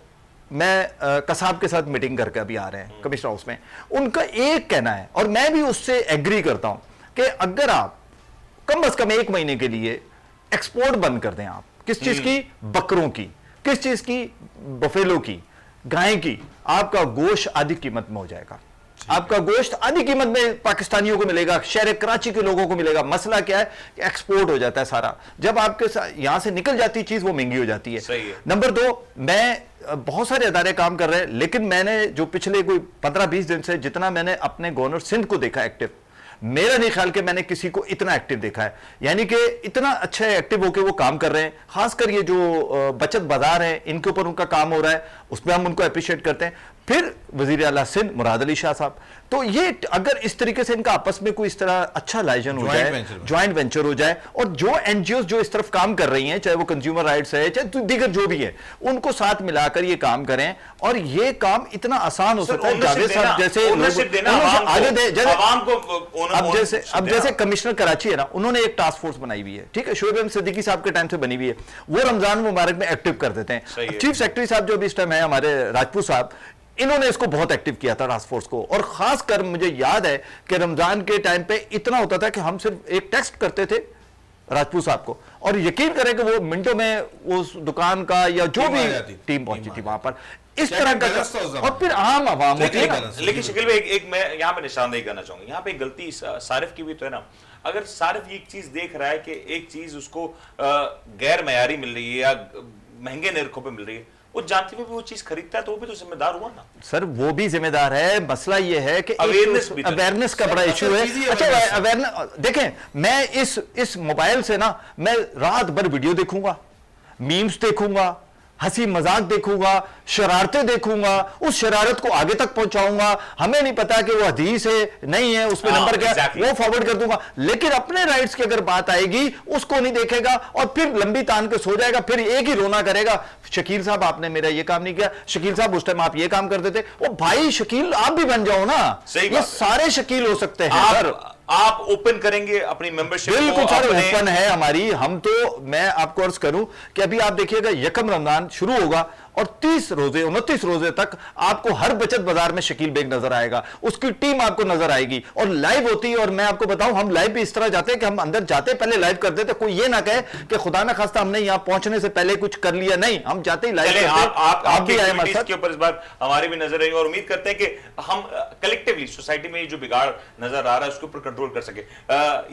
S3: मैं कसाब के साथ मीटिंग करके अभी आ रहे हैं कमिश्नर हाउस में, उनका एक कहना है और मैं भी उससे एग्री करता हूं कि अगर आप कम से कम 1 महीने के लिए एक्सपोर्ट बंद कर दें, आप किस चीज की, बकरों की, किस चीज की, बफेलो की, गाय की, आपका गोश्त आधी कीमत में हो जाएगा। आपका गोश्त आधी कीमत में पाकिस्तानियों को मिलेगा, शहर कराची के लोगों को मिलेगा। मसला क्या है कि एक्सपोर्ट हो जाता है सारा, जब आपके यहां से निकल जाती चीज वो महंगी हो जाती है। नंबर 2, मैं बहुत सारे अदारे काम कर रहे हैं, लेकिन मैंने जो पिछले कोई 15-20 दिन से जितना मैंने अपने गवर्नर सिंध को देखा एक्टिव, मेरा नहीं ख्याल कि मैंने किसी को इतना एक्टिव देखा है, यानी कि इतना अच्छा एक्टिव होकर वो काम कर रहे हैं। खासकर ये जो बचत बाजार है इनके ऊपर उनका काम हो रहा है, उसमें हम उनको अप्रिशिएट करते हैं। फिर वजीर आला सिंध मुराद अली शाह साहब, तो ये अगर इस तरीके से इनका आपस में कोई इस तरह अच्छा लाइजन हो जाए, ज्वाइंट वेंचर हो जाए, और जो एनजीओ जो इस तरफ काम कर रही हैं, चाहे वो कंज्यूमर राइट्स है चाहे दीगर जो भी है, उनको साथ मिलाकर ये काम करें और ये काम इतना आसान हो सकता है। जावेद साहब जैसे अब जैसे कमिश्नर कराची है ना, उन्होंने एक टास्क फोर्स बनाई हुई है, ठीक है, शोएब अहमद सिद्दीकी साहब के टाइम से बनी हुई है, वो रमजान मुबारक में एक्टिव कर देते हैं। चीफ सेक्रेटरी साहब जो अभी इस टाइम है हमारे राजपूत साहब, इन्होंने इसको बहुत एक्टिव किया था टास्क फोर्स को। और खासकर मुझे याद है कि रमजान के टाइम पे इतना होता था कि हम सिर्फ एक टेक्स्ट करते थे, राजपूत साहब को, और यकीन करें कि वो मिनटों में उस दुकान का या जो
S5: टीम
S3: भी
S5: आ जाती,
S3: टीम पहुंची
S5: टीम
S3: थी
S5: आ
S3: वहां पर, इस
S5: Check
S3: तरह
S5: and balance था उस
S3: का।
S5: जमाने
S3: और फिर आम आवाम होती है ना।
S1: लेकिन शकील भाई एक मैं यहाँ पे निशानदेही करना चाहूंगा, यहाँ पे एक गलती सारिफ की भी तो है ना। अगर सारिफ एक चीज देख रहा है कि एक चीज उसको गैर मयारी मिल रही है या महंगे निर्खों पे मिल रही है, वो जानते हुए भी वो चीज खरीदता है, तो वो भी तो जिम्मेदार हुआ ना।
S3: सर वो भी जिम्मेदार है, मसला ये है कि
S1: Awareness भी तो है।
S3: अवेयरनेस का बड़ा इशू है।
S5: चीज़ ही
S3: अच्छा
S5: awareness है।
S3: अवेयरनेस देखें, मैं इस मोबाइल से ना मैं रात भर वीडियो देखूंगा, मीम्स देखूंगा, हंसी मजाक देखूंगा, शरारतें देखूंगा, उस शरारत को आगे तक पहुंचाऊंगा। हमें नहीं पता कि वो हदीस है नहीं है, उसमें
S1: हाँ,
S3: नंबर क्या है,
S1: exactly।
S3: वो फॉरवर्ड कर दूंगा। लेकिन अपने राइट्स की अगर बात आएगी उसको नहीं देखेगा और फिर लंबी तान के सो जाएगा, फिर एक ही रोना करेगा, शकील साहब आपने मेरा ये काम नहीं किया, शकील साहब उस टाइम आप ये काम करते थे। ओ भाई शकील आप भी बन जाओ ना,
S1: सही
S3: ये
S1: बात है।
S3: सारे शकील हो सकते हैं सर।
S1: आप ओपन करेंगे अपनी मेंबरशिप को,
S3: बिल्कुल सर
S1: अपने-
S3: ओपन है हमारी। हम तो मैं आपको अर्ज करूं कि अभी आप देखिएगा यकम रमजान शुरू होगा और 30 रोजे 29 रोजे तक आपको हर बचत बाजार में शकील बेग नजर आएगा, उसकी टीम आपको नजर आएगी और लाइव होती है। और मैं आपको बताऊं हम लाइव भी इस तरह जाते हैं कि हम अंदर जाते पहले लाइव कर देते, कोई ये ना कहे कि खुदा ना खास्ता हमने यहां पहुंचने से पहले कुछ कर लिया, नहीं, हम जाते ही लाइव
S1: चले
S3: करते।
S1: आप
S3: भी आए हमारे
S1: एक्टिविटीज
S3: साथ।
S1: के ऊपर इस बार हमारी भी नजर रहेगी और उम्मीद करते हैं कि हम कलेक्टिवली सोसाइटी में जो बिगाड़ नजर आ रहा है उसके ऊपर कंट्रोल कर सके।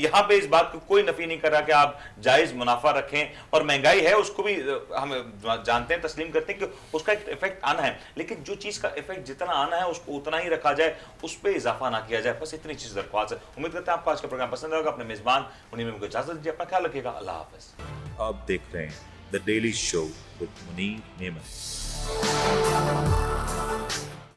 S1: यहां पे इस बात को कोई नफी नहीं कर रहा कि आप जायज मुनाफा रखें, और महंगाई है उसको भी हम जानते हैं, तस्लीम करते हैं कि उसका एक इफेक्ट आना है, लेकिन जो चीज का इफेक्ट जितना आना है उसको उतना ही रखा जाए, उस पर इजाफा ना किया जाए। बस इतनी चीज दरख्वास्त है। उम्मीद करते हैं आपको आज का प्रोग्राम पसंद आएगा। अपने मेजबान मुनीर मेमन को इजाजत दीजिए, अपना ख्याल रखिएगा। अल्लाह हाफिज।
S6: आप देख रहे हैं the daily show with Munir Memon.